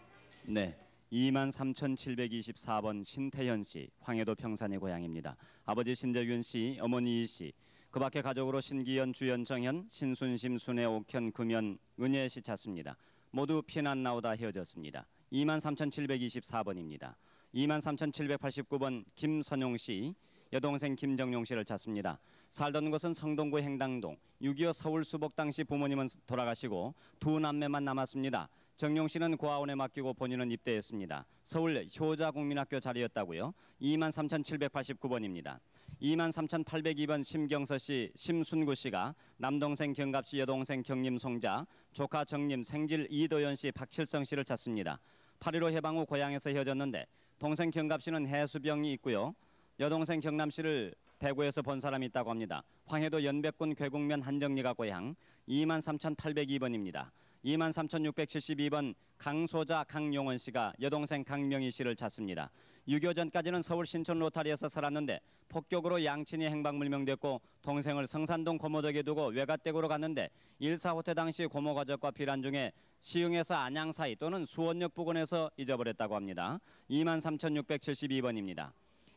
네. 23,724번 신태현 씨, 황해도 평산의 고향입니다. 아버지 신재균 씨, 어머니 이 씨, 그 밖에 가족으로 신기현, 주연, 정현, 신순심, 순애, 옥현, 금연, 은혜 씨 찾습니다. 모두 피난 나오다 헤어졌습니다. 23,724번입니다. 23,789번 김선용 씨, 여동생 김정용 씨를 찾습니다. 살던 곳은 성동구 행당동, 6.25 서울 수복 당시 부모님은 돌아가시고 두 남매만 남았습니다. 정용 씨는 고아원에 맡기고 본인은 입대했습니다. 서울 효자국민학교 자리였다고요. 23,789번입니다. 23,802번 심경서 씨, 심순구 씨가 남동생 경갑 씨, 여동생 경림 송자, 조카 정림, 생질 이도연 씨, 박칠성 씨를 찾습니다. 8.15 해방 후 고향에서 헤어졌는데 동생 경갑 씨는 해수병이 있고요. 여동생 경남 씨를 대구에서 본 사람이 있다고 합니다. 황해도 연백군 괴국면 한정리가 고향 23,802번입니다. 23,672번 강소자 강용원 씨가 여동생 강명희 씨를 찾습니다. 6.25 전까지는 서울 신촌 로타리에서 살았는데 폭격으로 양친이 행방불명됐고 동생을 성산동 고모덕에 두고 외갓댁으로 갔는데 1.4 호퇴 당시 고모 가족과 피란 중에 시흥에서 안양 사이 또는 수원역 부근에서 잊어버렸다고 합니다. 23,672번입니다.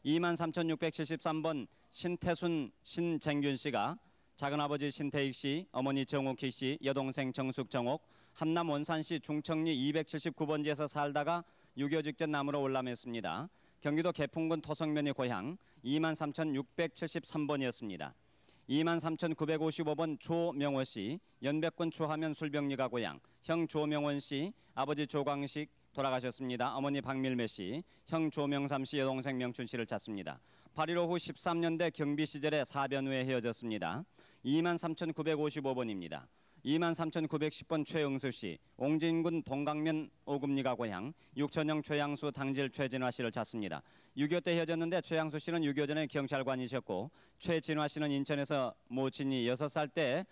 23,673번 신태순 신쟁균 씨가 작은아버지 신태익 씨, 어머니 정옥희 씨, 여동생 정숙정옥, 한남 원산시 중청리 279번지에서 살다가 6.25 직전 남으로 올라맸습니다. 경기도 개풍군 토성면이 고향 23,673번이었습니다. 23,955번 조명호 씨, 연백군 추하면 술병리가 고향, 형 조명원 씨, 아버지 조광식 돌아가셨습니다. 어머니 박밀매 씨, 형 조명삼 씨, 여동생 명춘 씨를 찾습니다. 8.15 후 13년대 경비 시절에 사변 후에 헤어졌습니다. 23,955번입니다. 23,910번 최응수 씨, 옹진군 동강면 오금리가 고향, 육천영 최양수 당질 최진화 씨를 찾습니다. 6.25 때 헤어졌는데 최양수 씨는 6.25 전에 경찰관이셨고 최진화 씨는 인천에서 모친이 6살 때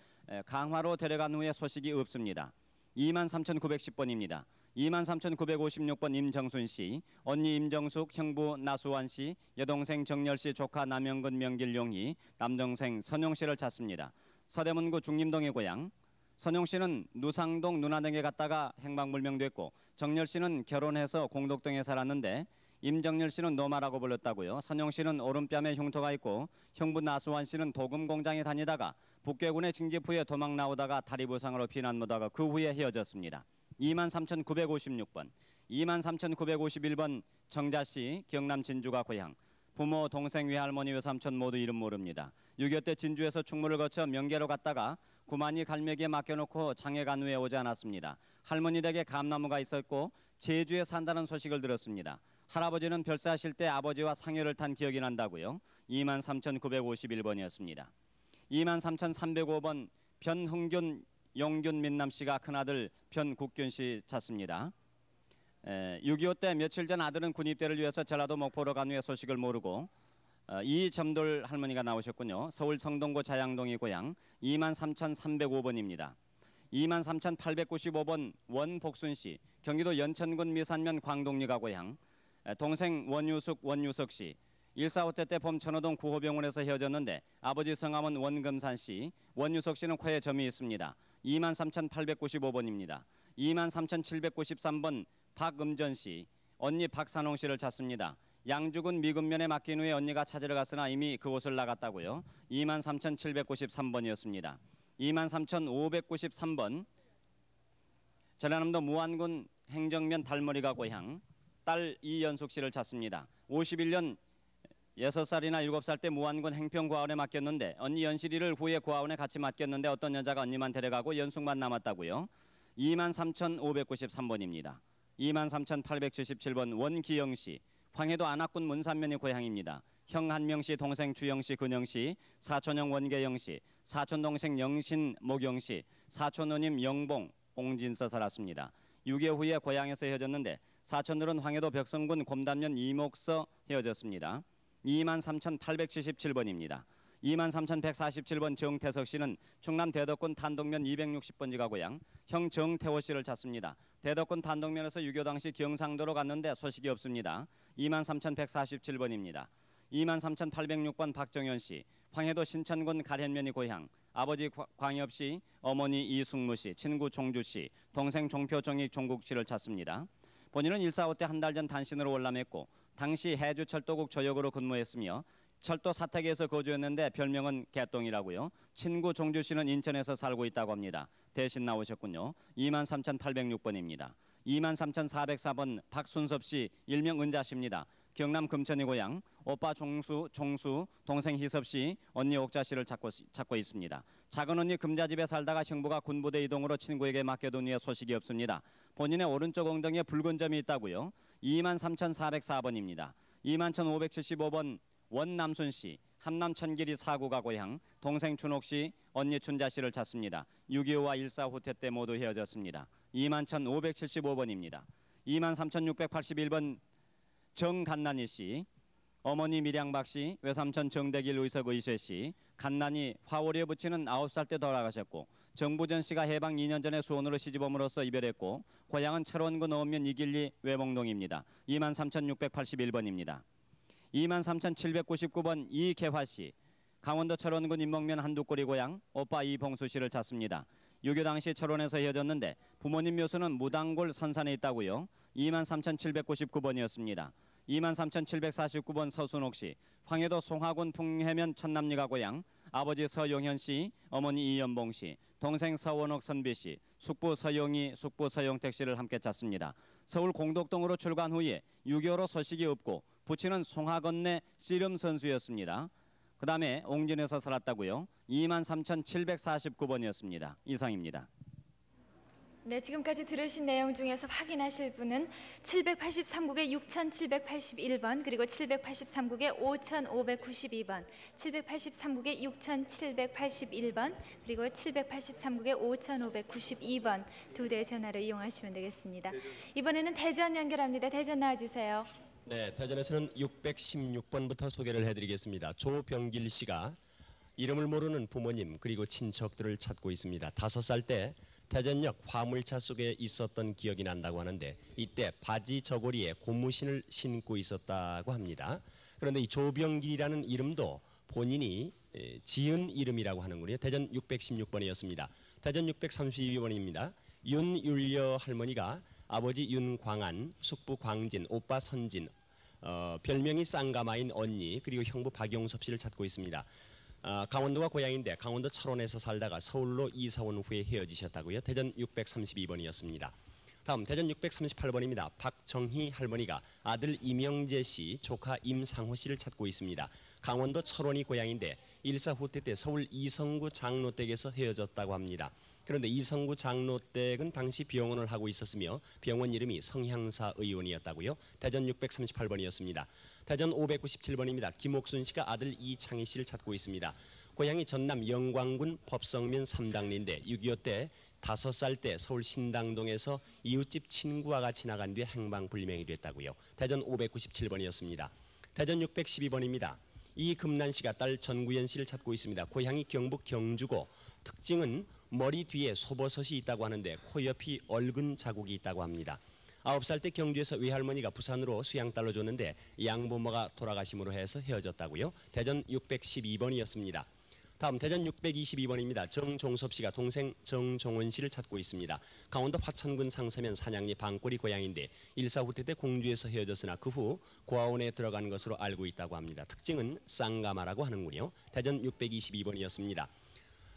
강화로 데려간 후에 소식이 없습니다. 23,910번입니다. 23,956번 임정순 씨, 언니 임정숙, 형부 나수환 씨, 여동생 정열 씨, 조카 남영근, 명길용이, 남동생 선용 씨를 찾습니다. 서대문구 중림동의 고향. 선용 씨는 누상동 누나댁에 갔다가 행방불명됐고 정열 씨는 결혼해서 공덕동에 살았는데 임정열 씨는 노마라고 불렀다고요. 선용 씨는 오른뺨에 흉터가 있고 형부 나수환 씨는 도금 공장에 다니다가 북괴군의 징집 후에 도망 나오다가 다리 부상으로 피난 못하고 그 후에 헤어졌습니다. 23,956번, 23,951번 정자 씨, 경남 진주가 고향. 부모, 동생, 외할머니, 외삼촌 모두 이름 모릅니다. 6.25 때 진주에서 충무를 거쳐 명계로 갔다가 구만이 갈매기에 맡겨놓고 장에 간 후에 오지 않았습니다. 할머니 댁에 감나무가 있었고 제주에 산다는 소식을 들었습니다. 할아버지는 별세하실 때 아버지와 상여를 탄 기억이 난다고요. 23,951번이었습니다. 23,305번 변흥균, 용균 민남 씨가 큰아들 변국균 씨 찾습니다. 6.25 때 며칠 전 아들은 군입대를 위해서 전라도 목포로 간 후에 소식을 모르고 이점돌 할머니가 나오셨군요. 서울 성동구 자양동이 고향. 23,305번입니다. 23,895번 원복순 씨, 경기도 연천군 미산면 광동리가 고향. 동생 원유숙, 원유석 씨, 1.4.5태 때 봄천호동 구호병원에서 헤어졌는데 아버지 성함은 원금산 씨, 원유석 씨는 코에 점이 있습니다. 23,895번입니다. 23,793번 박음전 씨, 언니 박산홍 씨를 찾습니다. 양주군 미군면에 맡긴 후에 언니가 찾으러 갔으나 이미 그곳을 나갔다고요. 23,793번이었습니다. 23,593번 전라남도 무안군 행정면 달머리가 고향. 딸 이연숙 씨를 찾습니다. 51년 6살이나 7살 때 무안군 행평고아원에 맡겼는데 언니 연실이를 후에 고아원에 같이 맡겼는데 어떤 여자가 언니만 데려가고 연숙만 남았다고요. 23,593번입니다. 23,877번 원기영 씨, 황해도 안압군 문산면이 고향입니다. 형 한명 씨, 동생 주영 씨, 근영 씨, 사촌형 원계영 씨, 사촌 동생 영신 모경 씨, 사촌 누님 영봉, 옹진서 살았습니다. 6.25 후에 고향에서 헤어졌는데 사촌들은 황해도 벽성군 곰담면 이목서 헤어졌습니다. 23,877번입니다. 23,147번 정태석 씨는 충남 대덕군 단독면 260번지가 고향. 형 정태호 씨를 찾습니다. 대덕군 단독면에서 6.25 당시 경상도로 갔는데 소식이 없습니다. 23,147번입니다. 23,806번 박정현 씨, 황해도 신천군 가련면이 고향. 아버지 광엽 씨, 어머니 이숙무 씨, 친구 종주 씨, 동생 종표종이 종국 씨를 찾습니다. 본인은 1.4.5 때 한 달 전 단신으로 월남했고 당시 해주철도국 조역으로 근무했으며 철도 사택에서 거주했는데 별명은 개똥이라고요. 친구 종주 씨는 인천에서 살고 있다고 합니다. 대신 나오셨군요. 23,806번입니다. 23,404번 박순섭 씨, 일명 은자 씨입니다. 경남 금천이 고향. 오빠 종수, 동생 희섭 씨, 언니 옥자 씨를 찾고 있습니다. 작은 언니 금자집에 살다가 형부가 군부대 이동으로 친구에게 맡겨둔 후에 소식이 없습니다. 본인의 오른쪽 엉덩이에 붉은 점이 있다고요. 23,404번입니다. 21,575번 원남순 씨, 함남 천길이 사구가 고향. 동생 준옥 씨, 언니 춘자 씨를 찾습니다. 6.25와 1.4 후퇴 때 모두 헤어졌습니다. 21,575번입니다. 23,681번 정간난이 씨, 어머니 미량박 씨, 외삼촌 정대길 의석 의쇠 씨, 간난이 화오리에 붙이는 9살 때 돌아가셨고 정부전 씨가 해방 2년 전에 수원으로 시집옴으로써 이별했고 고향은 철원군 어읍면 이길리 외봉동입니다. 23,681번입니다. 23,799번 이계화 씨, 강원도 철원군 인목면 한두꼬리 고향. 오빠 이봉수 씨를 찾습니다. 6.25 당시 철원에서 헤어졌는데 부모님 묘소는 무당골 선산에 있다고요. 23,799번이었습니다. 23,749번 서순옥 씨, 황해도 송하군 풍해면 천남리가 고향. 아버지 서용현 씨, 어머니 이연봉 씨, 동생 서원옥 선비 씨, 숙부 서용희, 숙부 서용택 씨를 함께 찾습니다. 서울 공덕동으로 출간 후에 6.25로 소식이 없고 부친은 송하건네 씨름 선수였습니다. 그 다음에 옹진에서 살았다고요. 23,749번이었습니다. 이상입니다. 네, 지금까지 들으신 내용 중에서 확인하실 분은 783국의 6,781번, 그리고 783국의 5,592번, 783국의 6,781번, 그리고 783국의 5,592번 두 대의 전화를 이용하시면 되겠습니다. 이번에는 대전 연결합니다. 대전 나와주세요. 네, 대전에서는 616번부터 소개를 해드리겠습니다. 조병길 씨가 이름을 모르는 부모님 그리고 친척들을 찾고 있습니다. 5살 때 대전역 화물차 속에 있었던 기억이 난다고 하는데 이때 바지 저고리에 고무신을 신고 있었다고 합니다. 그런데 이 조병길이라는 이름도 본인이 지은 이름이라고 하는군요. 대전 616번이었습니다. 대전 632번입니다. 윤율여 할머니가 아버지 윤광안, 숙부 광진, 오빠 선진, 별명이 쌍가마인 언니 그리고 형부 박용섭 씨를 찾고 있습니다. 강원도가 고향인데 강원도 철원에서 살다가 서울로 이사 온 후에 헤어지셨다고요. 대전 632번이었습니다. 다음 대전 638번입니다. 박정희 할머니가 아들 이명재 씨, 조카 임상호 씨를 찾고 있습니다. 강원도 철원이 고향인데 일사 후퇴 때 서울 이성구 장로댁에서 헤어졌다고 합니다. 그런데 이성구 장로댁은 당시 병원을 하고 있었으며 병원 이름이 성향사 의원이었다고요. 대전 638번이었습니다. 대전 597번입니다. 김옥순 씨가 아들 이창희 씨를 찾고 있습니다. 고향이 전남 영광군 법성면 삼당리인데 6.25 때 5살 때 서울 신당동에서 이웃집 친구와 같이 나간 뒤에 행방불명이 됐다고요. 대전 597번이었습니다. 대전 612번입니다. 이금난 씨가 딸 전구연 씨를 찾고 있습니다. 고향이 경북 경주고 특징은 머리 뒤에 소버섯이 있다고 하는데 코 옆이 얼근 자국이 있다고 합니다. 9살 때 경주에서 외할머니가 부산으로 수양딸로 줬는데 양부모가 돌아가심으로 해서 헤어졌다고요. 대전 612번이었습니다. 다음 대전 622번입니다. 정종섭 씨가 동생 정종원 씨를 찾고 있습니다. 강원도 화천군 상서면 산양리 방꼬리 고향인데 일사 후퇴 때 공주에서 헤어졌으나 그 후 고아원에 들어간 것으로 알고 있다고 합니다. 특징은 쌍가마라고 하는군요. 대전 622번이었습니다.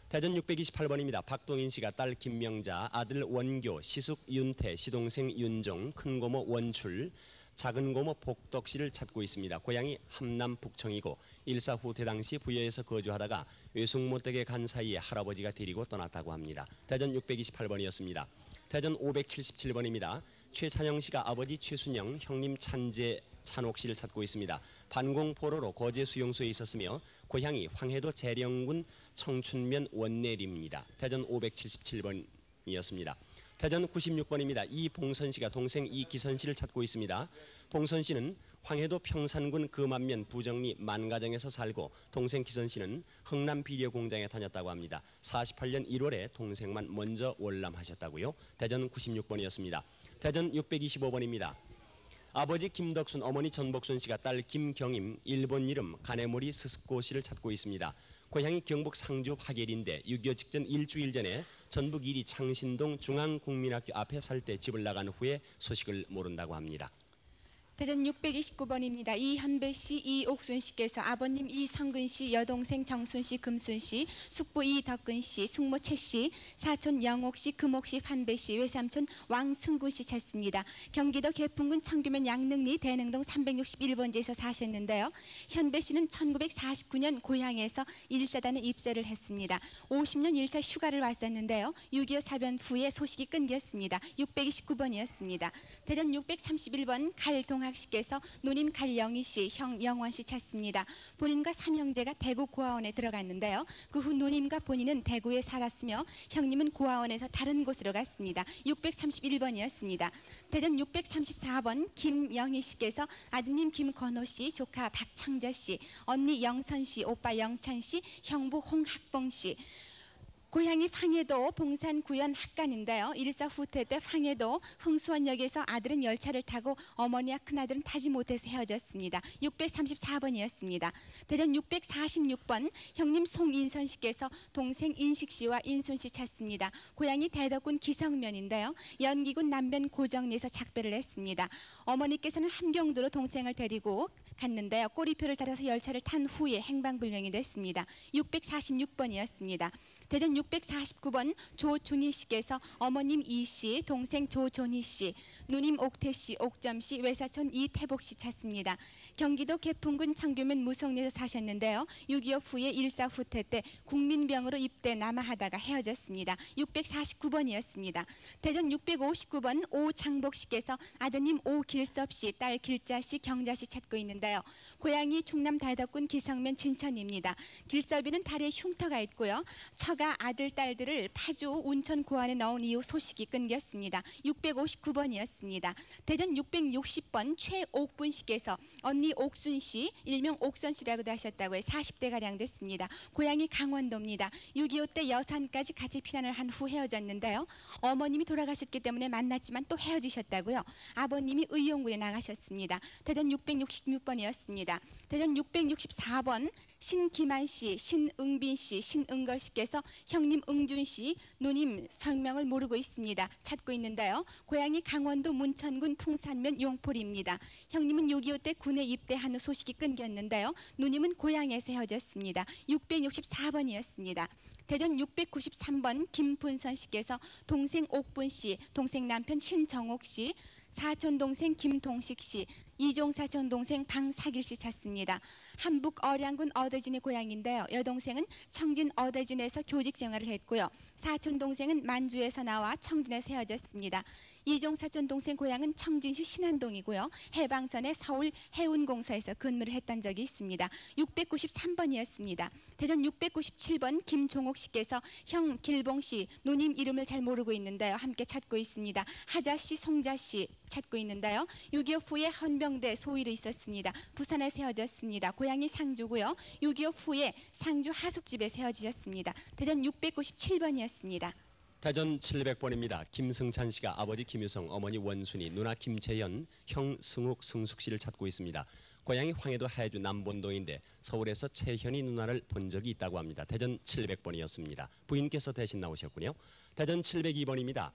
대전 628번입니다. 박동인 씨가 딸 김명자, 아들 원교, 시숙 윤태, 시동생 윤종, 큰고모 원출, 작은고모 복덕 씨를 찾고 있습니다. 고향이 함남 북청이고 일사 후퇴 당시 부여에서 거주하다가 외숙모댁에 간 사이에 할아버지가 데리고 떠났다고 합니다. 대전 628번이었습니다. 대전 577번입니다. 최찬영 씨가 아버지 최순영, 형님 찬옥 씨를 찾고 있습니다. 반공포로로 거제 수용소에 있었으며 고향이 황해도 재령군 청춘면 원내리입니다. 대전 577번이었습니다. 대전 96번입니다. 이봉선 씨가 동생 이기선 씨를 찾고 있습니다. 봉선 씨는 황해도 평산군 금안면 부정리 만가정에서 살고 동생 기선 씨는 흥남 비료 공장에 다녔다고 합니다. 48년 1월에 동생만 먼저 월남하셨다고요. 대전 96번이었습니다. 대전 625번입니다. 아버지 김덕순, 어머니 전복순 씨가 딸 김경임, 일본 이름 가네모리 스스코 씨를 찾고 있습니다. 고향이 경북 상주 화계리인데 6.25 직전 일주일 전에 전북 1위 창신동 중앙국민학교 앞에 살 때 집을 나간 후에 소식을 모른다고 합니다. 대전 629번입니다. 이현배 씨, 이옥순 씨께서 아버님 이성근 씨, 여동생 정순 씨, 금순 씨, 숙부 이덕근 씨, 숙모 최 씨, 사촌 영옥 씨, 금옥 씨, 환배 씨, 외삼촌 왕승구 씨 찾습니다. 경기도 개풍군 청규면 양릉리 대능동 361번지에서 사셨는데요. 현배 씨는 1949년 고향에서 1사단에 입사를 했습니다. 50년 1차 휴가를 왔었는데요. 6.25 사변 후에 소식이 끊겼습니다. 629번이었습니다. 대전 631번 갈동학 씨께서 누님 갈영희 씨, 형 영원 씨 찾습니다. 본인과 삼형제가 대구 고아원에 들어갔는데요. 그 후 누님과 본인은 대구에 살았으며 형님은 고아원에서 다른 곳으로 갔습니다. 631번이었습니다. 대전 634번 김영희 씨께서 아드님 김건호 씨, 조카 박창자 씨, 언니 영선 씨, 오빠 영찬 씨, 형부 홍학봉 씨. 고향이 황해도 봉산구현 학간인데요. 일사 후퇴 때 황해도 흥수원역에서 아들은 열차를 타고 어머니와 큰아들은 타지 못해서 헤어졌습니다. 634번이었습니다. 대전 646번 형님 송인선 씨께서 동생 인식 씨와 인순 씨 찾습니다. 고향이 대덕군 기성면인데요. 연기군 남변 고정리에서 작별을 했습니다. 어머니께서는 함경도로 동생을 데리고 갔는데요. 꼬리표를 따라서 열차를 탄 후에 행방불명이 됐습니다. 646번이었습니다. 대전 649번 조준희 씨께서 어머님 이 씨, 동생 조존희 씨, 누님 옥태 씨, 옥점 씨, 외사촌 이태복 씨 찾습니다. 경기도 개풍군 청규면 무성리에서 사셨는데요. 6.25 후에 일사 후퇴 때 국민병으로 입대 남하하다가 헤어졌습니다. 649번이었습니다. 대전 659번 오창복 씨께서 아드님 오길섭 씨, 딸 길자 씨, 경자 씨 찾고 있는데 있는데요. 고향이 충남 달덕군 기성면 진천입니다. 길섭이는 다리에 흉터가 있고요. 처가 아들, 딸들을 파주 운천 고안에 넣은 이후 소식이 끊겼습니다. 659번이었습니다. 대전 660번 최옥분 씨께서 언니 옥순 씨, 일명 옥선 씨라고도 하셨다고 해 40대가량 됐습니다. 고향이 강원도입니다. 6.25 때 여산까지 같이 피난을 한 후 헤어졌는데요. 어머님이 돌아가셨기 때문에 만났지만 또 헤어지셨다고요. 아버님이 의용군에 나가셨습니다. 대전 666번이었습니다. 대전 664번 신기만 씨, 신응빈 씨, 신응걸 씨께서 형님 응준 씨, 누님 성명을 모르고 있습니다. 찾고 있는데요. 고향이 강원도 문천군 풍산면 용포리입니다. 형님은 6.25 때 군에 입대한 후 소식이 끊겼는데요. 누님은 고향에서 헤어졌습니다. 664번이었습니다. 대전 693번 김분선 씨께서 동생 옥분 씨, 동생 남편 신정옥 씨, 사촌 동생 김동식 씨, 이종 사촌 동생 방사길 씨 찾습니다. 한북 얼양군 어대진의 고향인데요. 여동생은 청진 어대진에서 교직 생활을 했고요. 사촌 동생은 만주에서 나와 청진에서 헤어졌습니다. 이종 사촌 동생 고향은 청진시 신안동이고요. 해방선에 서울 해운공사에서 근무를 했던 적이 있습니다. 693번이었습니다. 대전 697번 김종옥 씨께서 형 길봉 씨, 누님 이름을 잘 모르고 있는데요. 함께 찾고 있습니다. 하자 씨, 송자 씨 찾고 있는데요. 6.25 후에 헌병대 소위로 있었습니다. 부산에서 헤어졌습니다. 고향이 상주고요. 6.25 후에 상주 하숙집에서 헤어지셨습니다. 대전 697번이었습니다. 대전 700번입니다. 김승찬 씨가 아버지 김유성, 어머니 원순이, 누나 김채연, 형 승욱, 승숙 씨를 찾고 있습니다. 고향이 황해도 하해주 남본동인데 서울에서 채현이 누나를 본 적이 있다고 합니다. 대전 700번이었습니다. 부인께서 대신 나오셨군요. 대전 702번입니다.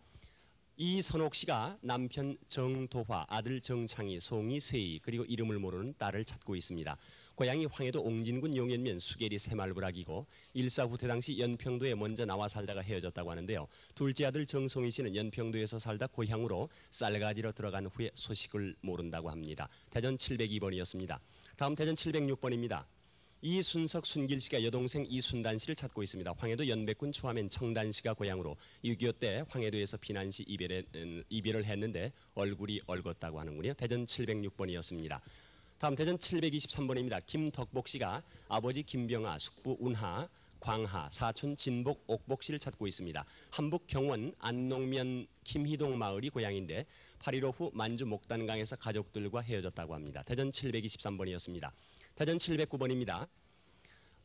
이선옥 씨가 남편 정도화, 아들 정창희, 송이, 세희 그리고 이름을 모르는 딸을 찾고 있습니다. 고향이 황해도 옹진군 용현면 수계리 새말부락이고 일사 후퇴 당시 연평도에 먼저 나와 살다가 헤어졌다고 하는데요. 둘째 아들 정송희 씨는 연평도에서 살다 고향으로 쌀가지러 들어간 후에 소식을 모른다고 합니다. 대전 702번이었습니다. 다음 대전 706번입니다. 이순석, 순길 씨가 여동생 이순단 씨를 찾고 있습니다. 황해도 연백군 초하면 청단 씨가 고향으로 6.25 때 황해도에서 피난 시 이별을 했는데 얼굴이 얼었다고 하는군요. 대전 706번이었습니다. 다음 대전 723번입니다. 김덕복 씨가 아버지 김병아, 숙부 운하, 광하, 사촌 진복, 옥복 씨를 찾고 있습니다. 한북 경원 안농면 김희동 마을이 고향인데 8.15 후 만주 목단강에서 가족들과 헤어졌다고 합니다. 대전 723번이었습니다. 대전 709번입니다.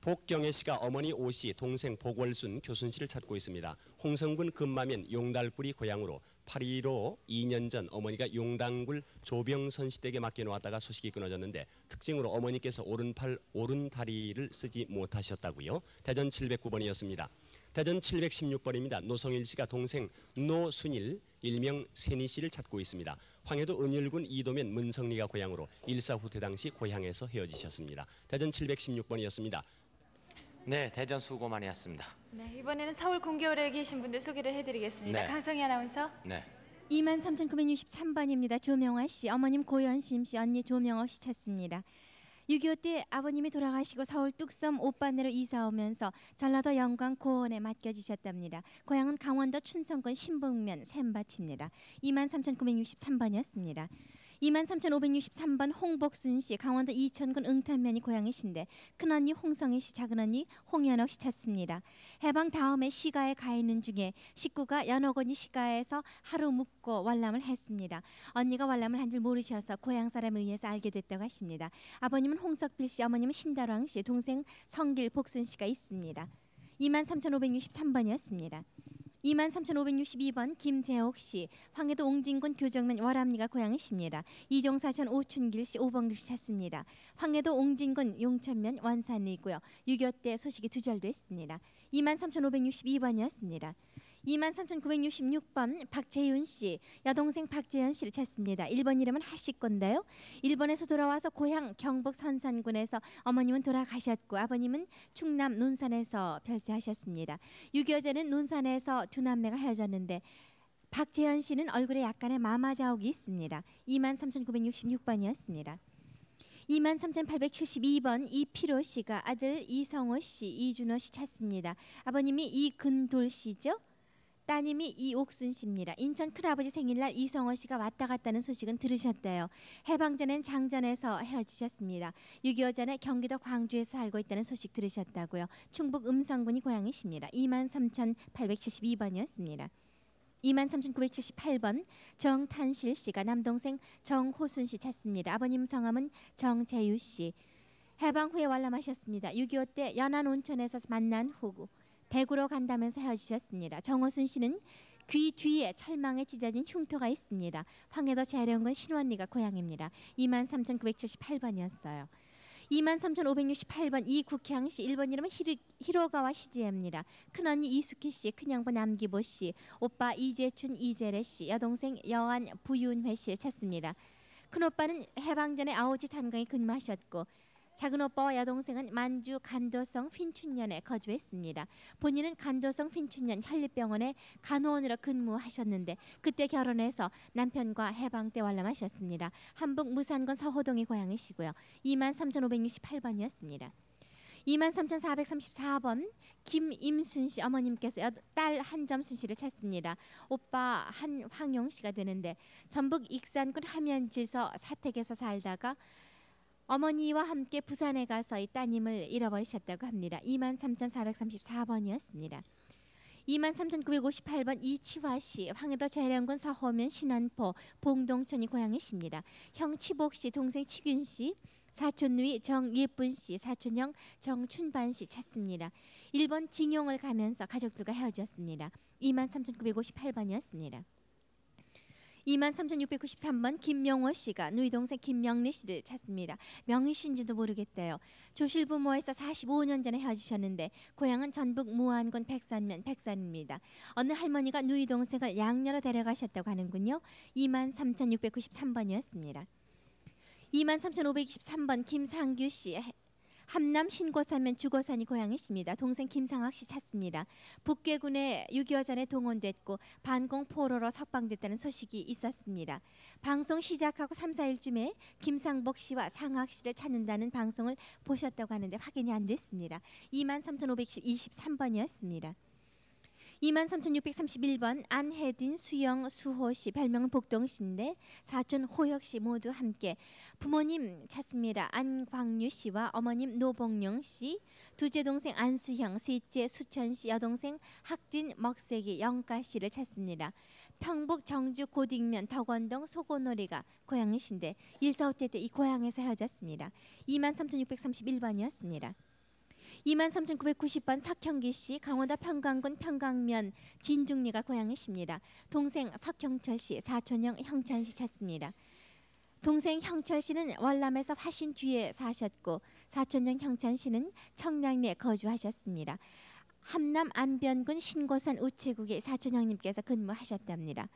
복경애 씨가 어머니 오 씨, 동생 복월순, 교순 씨를 찾고 있습니다. 홍성군 금마면 용달굴이 고향으로 8.15 2년 전 어머니가 용당굴 조병선 씨 댁에 맡겨놓았다가 소식이 끊어졌는데 특징으로 어머니께서 오른팔, 오른다리를 쓰지 못하셨다고요. 대전 709번이었습니다. 대전 716번입니다. 노성일 씨가 동생 노순일, 일명 세니 씨를 찾고 있습니다. 황해도 은율군 이도면 문성리가 고향으로 일사 후퇴 당시 고향에서 헤어지셨습니다. 대전 716번이었습니다. 네, 대전 수고 많이 했습니다. 네, 이번에는 서울 공개홀에 계신 분들 소개를 해드리겠습니다. 네. 강성희 아나운서. 네. 23,963번입니다. 조명화 씨, 어머님 고연심 씨, 언니 조명옥 씨 찾습니다. 6.25 때 아버님이 돌아가시고 서울 뚝섬 오빠네로 이사 오면서 전라도 영광 고원에 맡겨지셨답니다. 고향은 강원도 춘성군 신북면 샘밭입니다. 23,963번이었습니다. 23,563번 홍복순 씨, 강원도 이천군 응탄면이 고향이신데 큰언니 홍성희 씨, 작은언니 홍연옥 씨 찾습니다. 해방 다음에 시가에 가 있는 중에 식구가 연옥언니 시가에서 하루 묵고 월남을 했습니다. 언니가 월남을 한 줄 모르셔서 고향 사람에 의해서 알게 됐다고 하십니다. 아버님은 홍석필 씨, 어머님은 신다랑 씨, 동생 성길 복순 씨가 있습니다. 23,563번이었습니다. 23,562번 김재옥 씨, 황해도 옹진군 교정면 월암리가 고향이십니다. 이종사천 오춘길 씨, 오범길 씨 찾습니다. 황해도 옹진군 용천면 원산리고요. 6.25 때 소식이 두절됐습니다. 23,562번이었습니다. 23,966번 박재윤 씨, 여동생 박재현 씨를 찾습니다. 일본 이름은 하씨 건데요. 일본에서 돌아와서 고향 경북 선산군에서 어머님은 돌아가셨고 아버님은 충남 논산에서 별세하셨습니다. 6.25제는 논산에서 두 남매가 헤어졌는데 박재현 씨는 얼굴에 약간의 마마 자국이 있습니다. 23,966번이었습니다. 23,872번 이필호 씨가 아들 이성호 씨, 이준호 씨 찾습니다. 아버님이 이근돌 씨죠. 따님이 이옥순 씨입니다. 인천 큰아버지 생일날 이성호 씨가 왔다 갔다는 소식은 들으셨대요. 해방 전엔 장전에서 헤어지셨습니다. 6.25 전에 경기도 광주에서 살고 있다는 소식 들으셨다고요. 충북 음성군이 고향이십니다. 23,872번이었습니다. 23,978번 정탄실 씨가 남동생 정호순 씨 찾습니다. 아버님 성함은 정재유 씨. 해방 후에 관람하셨습니다. 6.25 때 연안 온천에서 만난 후 대구로 간다면서 헤어지셨습니다. 정호순 씨는 귀 뒤에 철망에 찢어진 흉터가 있습니다. 황해도 재령군 신원리가 고향입니다. 23,978번이었어요. 23,568번 이국향 씨, 일본 이름은 히로가와 시지에입니다. 큰언니 이수키 씨, 큰양부 남기보 씨, 오빠 이재춘 이재래 씨, 여동생 여한 부윤회 씨를 찾습니다. 큰오빠는 해방 전에 아오지 탄광에 근무하셨고 작은오빠와 여동생은 만주 간도성 휜춘년에 거주했습니다. 본인은 간도성 휜춘년 현립병원에 간호원으로 근무하셨는데 그때 결혼해서 남편과 해방 때 관람하셨습니다. 한북 무산군 서호동이 고향이시고요. 23,568번이었습니다. 23,434번 김임순 씨 어머님께서 딸 한점순 씨를 찾습니다. 오빠 한황용 씨가 되는데 전북 익산군 함현지서 사택에서 살다가 어머니와 함께 부산에 가서 이 따님을 잃어버리셨다고 합니다. 23,434번이었습니다. 23,958번 이치화 씨, 황해도 재령군 서호면 신안포 봉동천이 고향이십니다. 형 치복 씨, 동생 치균 씨, 사촌 누이 정예쁜 씨, 사촌형 정춘반 씨 찾습니다. 일본 징용을 가면서 가족들과 헤어졌습니다. 23,958번이었습니다. 23,693번 김명호 씨가 누이 동생 김명리 씨를 찾습니다. 명희 씨인지도 모르겠대요. 조실부모에서 45년 전에 헤어지셨는데 고향은 전북 무안군 백산면 백산입니다. 어느 할머니가 누이 동생을 양녀로 데려가셨다고 하는군요. 23,693번이었습니다. 23,523번 김상규 씨, 함남 신고산면 주고산이 고향이십니다. 동생 김상학 씨 찾습니다. 북괴군에 6.25 전에 동원됐고 반공 포로로 석방됐다는 소식이 있었습니다. 방송 시작하고 3, 4일쯤에 김상복 씨와 상학 씨를 찾는다는 방송을 보셨다고 하는데 확인이 안 됐습니다. 23,523번이었습니다. 23,631번 안혜딘, 수영, 수호 씨, 별명은 복동 씨인데 사촌 호혁 씨 모두 함께 부모님 찾습니다. 안광유 씨와 어머님 노봉영 씨, 두째 동생 안수형, 셋째 수천 씨, 여동생 학딘 먹새기 영가 씨를 찾습니다. 평북 정주 고딕면 덕원동 소고놀이가 고향이신데 145때 때 이 고향에서 헤어졌습니다. 23,631번이었습니다. 23,990번 석형기 씨, 강원도 평강군 평강면 진중리가 고향이십니다. 동생 석형철 씨, 사촌형 형찬 씨 찾습니다. 동생 형철 씨는 월남에서 화신 뒤에 사셨고 사촌형 형찬 씨는 청량리에 거주하셨습니다. 함남 안변군 신고산 우체국의 사촌형님께서 근무하셨답니다.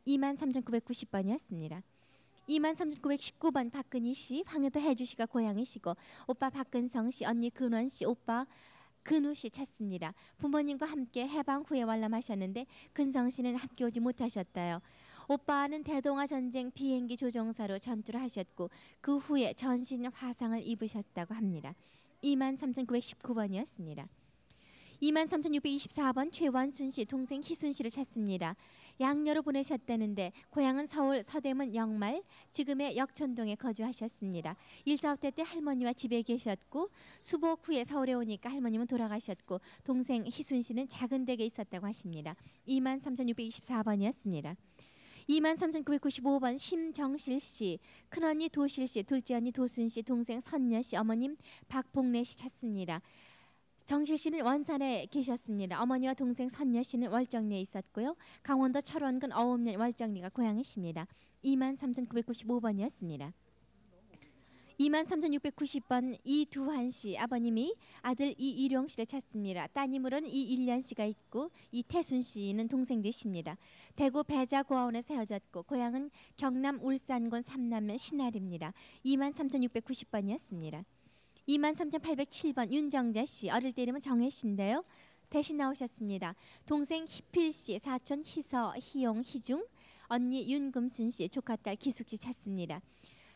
23,990번이었습니다. 23,919번 박근희 씨, 황해도 해주시가 고향이시고 오빠 박근성 씨, 언니 근원 씨, 오빠 근우 씨 찾습니다. 부모님과 함께 해방 후에 관람하셨는데 근성 씨는 함께 오지 못하셨다요. 오빠는 대동아 전쟁 비행기 조종사로 전투를 하셨고 그 후에 전신 화상을 입으셨다고 합니다. 23,919번이었습니다. 23,624번 최원순 씨, 동생 희순 씨를 찾습니다. 양녀로 보내셨다는데 고향은 서울 서대문 영말, 지금의 역촌동에 거주하셨습니다. 145때 때 할머니와 집에 계셨고 수복 후에 서울에 오니까 할머님은 돌아가셨고 동생 희순 씨는 작은 댁에 있었다고 하십니다. 23,624번이었습니다. 23,995번 심정실 씨, 큰언니 도실 씨, 둘째 언니 도순 씨, 동생 선녀 씨, 어머님 박봉래 씨 찾습니다. 정실 씨는 원산에 계셨습니다. 어머니와 동생 선녀 씨는 월정리에 있었고요. 강원도 철원군 어읍면 월정리가 고향이십니다. 23,995번이었습니다. 23,690번 이두환 씨, 아버님이 아들 이일용 씨를 찾습니다. 따님으로는 이일련 씨가 있고 이태순 씨는 동생 되십니다. 대구 배자고아원에서 헤어졌고 고향은 경남 울산군 삼남면 신할입니다. 23,690번이었습니다. 23,807번 윤정자 씨, 어릴 때 이름은 정혜 씨인데요. 대신 나오셨습니다. 동생 희필 씨, 사촌 희서, 희용, 희중, 언니 윤금순 씨, 조카딸 기숙 씨 찾습니다.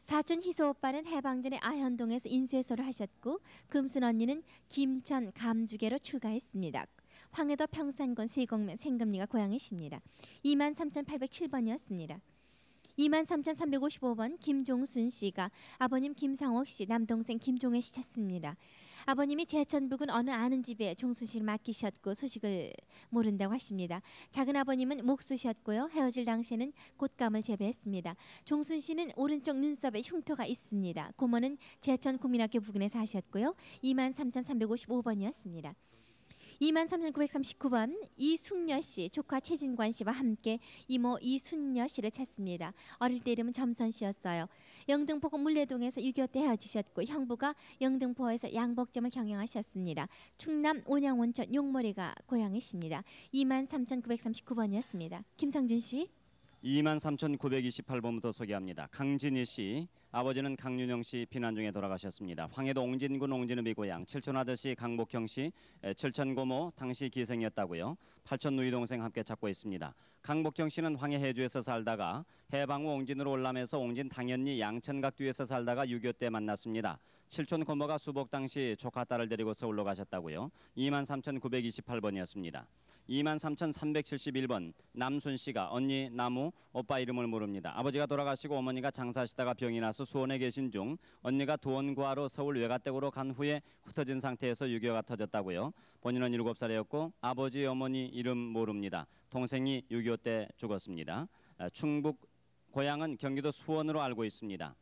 사촌 희소 오빠는 해방전에 아현동에서 인수해소를 하셨고 금순 언니는 김천 감주계로 출가했습니다. 황해도 평산군 세곡면 생금리가 고향이십니다. 23,807번이었습니다. 23,355번 김종순 씨가 아버님 김상옥 씨, 남동생 김종혜 씨 찾습니다. 아버님이 제천 부근 어느 아는 집에 종순 씨를 맡기셨고 소식을 모른다고 하십니다. 작은 아버님은 목수셨고요. 헤어질 당시에는 곶감을 재배했습니다. 종순 씨는 오른쪽 눈썹에 흉터가 있습니다. 고모는 제천 국민학교 부근에 사셨고요. 23,355번이었습니다. 23,939번 이숙녀 씨, 조카 최진관 씨와 함께 이모 이순녀 씨를 찾습니다. 어릴 때 이름은 점선 씨였어요. 영등포구 물레동에서 6.25 때 헤어지셨고 형부가 영등포에서 양복점을 경영하셨습니다. 충남 온양온천 용머리가 고향이십니다. 23,939번이었습니다. 김상준 씨. 23,928번부터 소개합니다. 강진희 씨, 아버지는 강윤영 씨 피난 중에 돌아가셨습니다. 황해도 옹진군 옹진읍이 고향, 칠촌 아저씨 강복형 씨, 칠촌 고모 당시 기생이었다고요. 팔촌 누이 동생 함께 찾고 있습니다. 강복형 씨는 황해 해주에서 살다가 해방 후 옹진으로 올라면서 옹진 당연리 양천각 뒤에서 살다가 6.25 때 만났습니다. 칠촌 고모가 수복 당시 조카 딸을 데리고 서울로 가셨다고요. 23,928번이었습니다. 23,371번 남순 씨가 언니 나무 오빠 이름을 모릅니다. 아버지가 돌아가시고 어머니가 장사하시다가 병이 나서 수원에 계신 중 언니가 도원 구하러 서울 외가댁으로 간 후에 흩어진 상태에서 6.25가 터졌다고요. 본인은 7살이었고 아버지 어머니 이름 모릅니다. 동생이 6.25 때 죽었습니다. 충북 고향은 경기도 수원으로 알고 있습니다.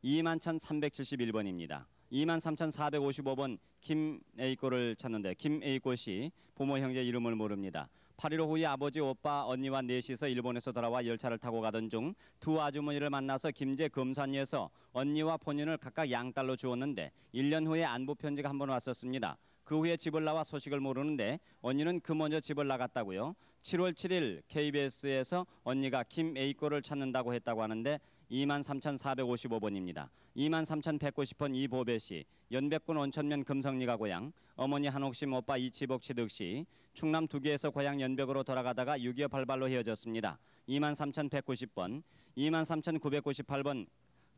21,371번입니다. 23,455번 김에이꼬를 찾는데 김에이꼬 씨 부모 형제 이름을 모릅니다. 8.15 후에 아버지 오빠 언니와 넷이서 일본에서 돌아와 열차를 타고 가던 중 두 아주머니를 만나서 김제 금산리에서 언니와 본인을 각각 양딸로 주었는데 1년 후에 안부 편지가 한 번 왔었습니다. 그 후에 집을 나와 소식을 모르는데 언니는 그 먼저 집을 나갔다고요. 7월 7일 KBS에서 언니가 김에이꼬를 찾는다고 했다고 하는데 23,455번입니다. 23,190번 이보배 씨, 연백군 온천면 금성리가 고향, 어머니 한옥심 오빠 이치복 치득 씨, 충남 두기에서 고향 연백으로 돌아가다가 6.25 발발로 헤어졌습니다. 23,190번, 23,998번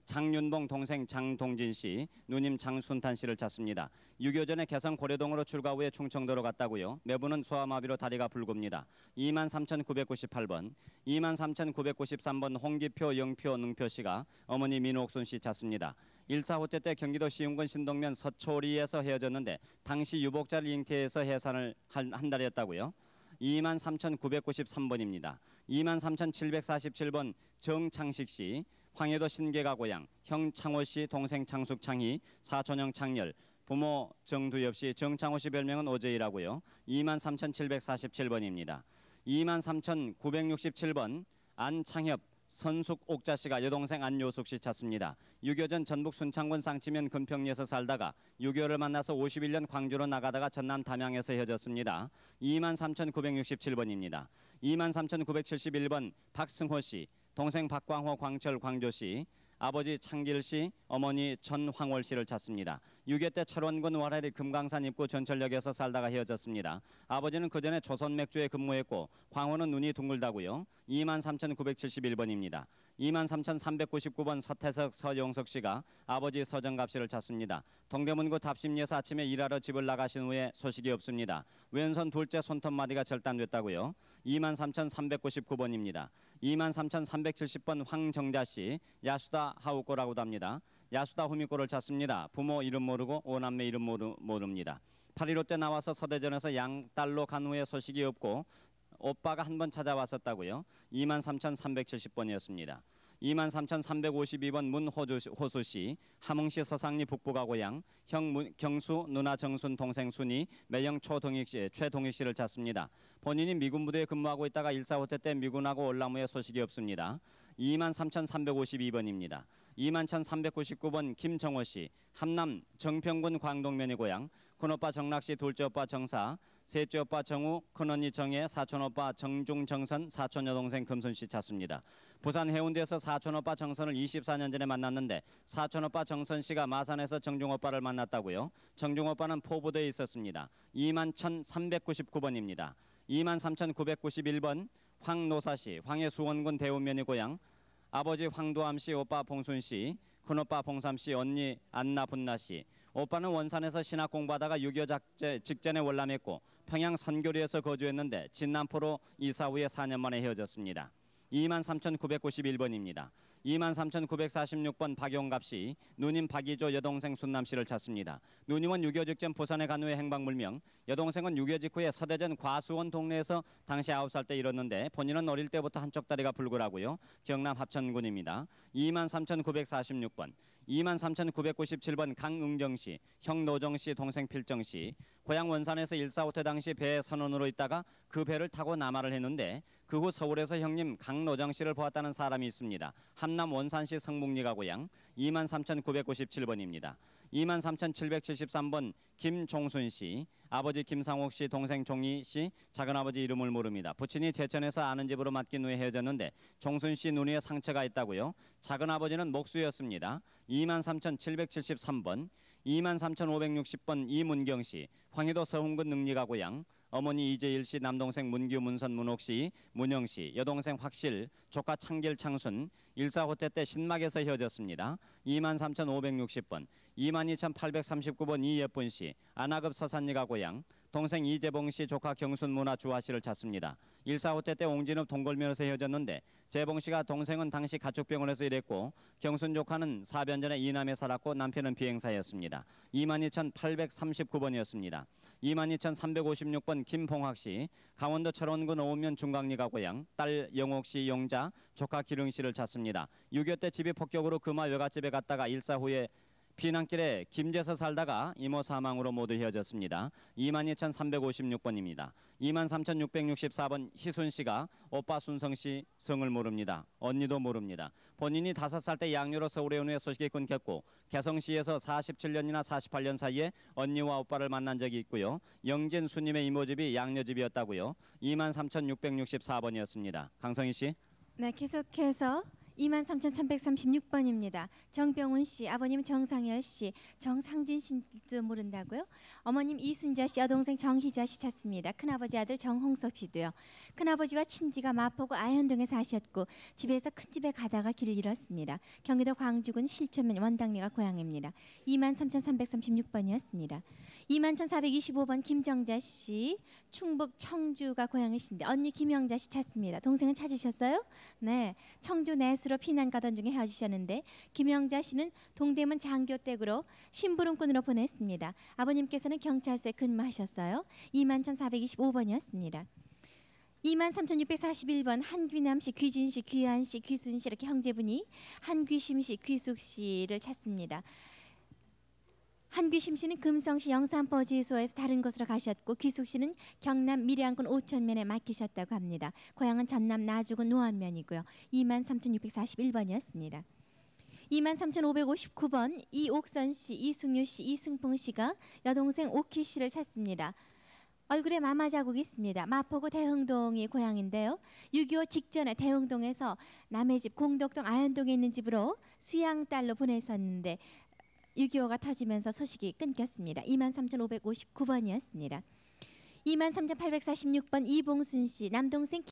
장윤봉 동생 장동진 씨, 누님 장순탄 씨를 찾습니다. 6.25 전에 개성 고려동으로 출가 후에 충청도로 갔다고요. 매부는 소아마비로 다리가 붉습니다. 23,998번, 23,993번 홍기표, 영표, 능표 씨가 어머니 민옥순 씨 찾습니다. 1.4 호태 때 경기도 시흥군 신동면 서초리에서 헤어졌는데 당시 유복자를 잉태해서 해산을 한 달이었다고요. 23,993번입니다. 23,747번 정창식 씨, 황해도 신계가 고향, 형 창호 씨, 동생 창숙 창희, 사촌형 창열, 부모 정두엽 씨, 정창호 씨 별명은 오제이라고요. 23,747번입니다. 23,967번 안창협, 선숙 옥자 씨가 여동생 안요숙 씨 찾습니다. 6.25 전 전북 순창군 쌍치면 금평리에서 살다가 6.25를 만나서 51년 광주로 나가다가 전남 담양에서 헤어졌습니다. 23,967번입니다. 23,971번 박승호 씨, 동생 박광호, 광철, 광조 씨, 아버지 창길 씨, 어머니 전황월 씨를 찾습니다. 6.25 때 철원군 와라리 금강산 입구 전철역에서 살다가 헤어졌습니다. 아버지는 그 전에 조선맥주에 근무했고 광호는 눈이 둥글다고요. 23,971번입니다. 23,399번 서태석, 서용석 씨가 아버지 서정갑 씨를 찾습니다. 동대문구 답심리에서 아침에 일하러 집을 나가신 후에 소식이 없습니다. 왼손 둘째 손톱 마디가 절단됐다고요. 23,399번입니다. 23,370번 황정자 씨, 야수다 하우꼬라고도 합니다. 야수다 후미꼬를 찾습니다. 부모 이름 모르고 오남매 이름 모릅니다. 8.15 때 나와서 서대전에서 양딸로 간 후에 소식이 없고 오빠가 한 번 찾아왔었다고요. 23,370번이었습니다. 23,352번 문호수 씨, 함흥시 서상리 북부가 고향, 형 경수, 누나 정순, 동생 순이, 매형 최동익 씨를 찾습니다. 본인이 미군 부대에 근무하고 있다가 1.4 호태 때 미군하고 올람 후에 소식이 없습니다. 23,352번입니다. 21,399번 김정호 씨, 함남 정평군 광동면이 고향, 큰오빠 정락 씨, 둘째 오빠 정사, 셋째 오빠 정우, 큰언니 정혜, 사촌 오빠 정중 정선, 사촌 여동생 금순 씨 찾습니다. 부산 해운대에서 사촌 오빠 정선을 24년 전에 만났는데 사촌 오빠 정선 씨가 마산에서 정중 오빠를 만났다고요. 정중 오빠는 포부대에 있었습니다. 21,399번입니다. 23,991번 황노사 씨, 황해 수원군 대운면이 고향, 아버지 황도암 씨, 오빠 봉순 씨, 큰오빠 봉삼 씨, 언니 안나 분나 씨. 오빠는 원산에서 신학 공부하다가 6.25 직전에 월남했고 평양 선교리에서 거주했는데 진남포로 이사 후에 4년 만에 헤어졌습니다. 23,991번입니다. 23,946번 박용갑 씨, 누님 박이조 여동생 순남 씨를 찾습니다. 누님은 6.25 직전 부산에 간 후에 행방불명, 여동생은 6.25 직후에 서대전 과수원 동네에서 당시 9살 때 잃었는데 본인은 어릴 때부터 한쪽 다리가 불구라고요. 경남 합천군입니다. 23,946번, 23,997번 강응정 씨, 형 노정 씨, 동생 필정 씨. 고향 원산에서 1.4.5태 당시 배 선원으로 있다가 그 배를 타고 남하를 했는데 그 후 서울에서 형님 강노정 씨를 보았다는 사람이 있습니다. 함남 원산시 성북리가 고향. 23,997번입니다. 23,773번 김종순 씨, 아버지 김상옥 씨, 동생 종희 씨, 작은아버지 이름을 모릅니다. 부친이 제천에서 아는 집으로 맡긴 후에 헤어졌는데 종순 씨 눈에 상처가 있다고요. 작은아버지는 목수였습니다. 23,773번, 23,560번 이문경 씨, 황해도 서훈군 능리가 고향. 어머니 이재일 씨, 남동생 문규, 문선, 문옥 씨, 문영 씨, 여동생 확실, 조카 창길, 창순. 1.4.5태 때 신막에서 헤어졌습니다. 23,560번, 22,839번 이예쁜 씨, 안하급 서산리가 고향. 동생 이재봉 씨, 조카 경순, 문화, 주화 씨를 찾습니다. 1.4.5태 때 옹진읍 동골면에서 헤어졌는데 재봉 씨가 동생은 당시 가축병원에서 일했고 경순 조카는 4변 전에 이남에 살았고 남편은 비행사였습니다. 22,839번이었습니다. 22,356번 김봉학 씨, 강원도 철원군 오면 중강리가 고향. 딸 영옥 씨, 용자, 조카 기릉 씨를 찾습니다. 6.25 때 집이 폭격으로 금화 외갓집에 갔다가 1.4 후에 피난길에 김제서 살다가 이모 사망으로 모두 헤어졌습니다. 22,356번입니다. 23,664번 희순 씨가 오빠 순성 씨 성을 모릅니다. 언니도 모릅니다. 본인이 5살 때 양녀로 서울에 온 후에 소식이 끊겼고 개성시에서 47년이나 48년 사이에 언니와 오빠를 만난 적이 있고요. 영진 수님의 이모집이 양녀집이었다고요. 23,664번이었습니다. 강성희 씨. 네, 계속해서 23,336번입니다. 정병훈 씨, 아버님 정상열 씨, 정상진 씨도 모른다고요? 어머님 이순자 씨, 여동생 정희자 씨 찾습니다. 큰아버지 아들 정홍섭 씨도요. 큰아버지와 친지가 마포구 아현동에 사셨고 집에서 큰 집에 가다가 길을 잃었습니다. 경기도 광주군 실천면 원당리가 고향입니다. 23,336번이었습니다. 21,425번 김정자 씨, 충북 청주가 고향이신데 언니 김영자 씨 찾습니다. 동생은 찾으셨어요? 네, 청주 내수로 피난 가던 중에 헤어지셨는데 김영자 씨는 동대문 장교댁으로 심부름꾼으로 보냈습니다. 아버님께서는 경찰서에 근무하셨어요. 21,425번이었습니다. 23,641번 한귀남 씨, 귀진 씨, 귀한 씨, 귀순 씨 이렇게 형제분이 한귀심 씨, 귀숙 씨를 찾습니다. 한귀심 씨는 금성시 영산포지소에서 다른 곳으로 가셨고 귀숙 씨는 경남 밀양군 오천면에 맡기셨다고 합니다. 고향은 전남 나주군 노안면이고요. 23,641번이었습니다. 23,559번 이옥선 씨, 이승유 씨, 이승풍 씨가 여동생 오키 씨를 찾습니다. 얼굴에 마마 자국이 있습니다. 마포구 대흥동이 고향인데요. 6.25 직전에 대흥동에서 남의 집 공덕동 아현동에 있는 집으로 수양딸로 보냈었는데 6.25가 터지면서 소식이 끊겼습니다. 23,559번이었습니다. 23,846번 이봉순 씨, 남동생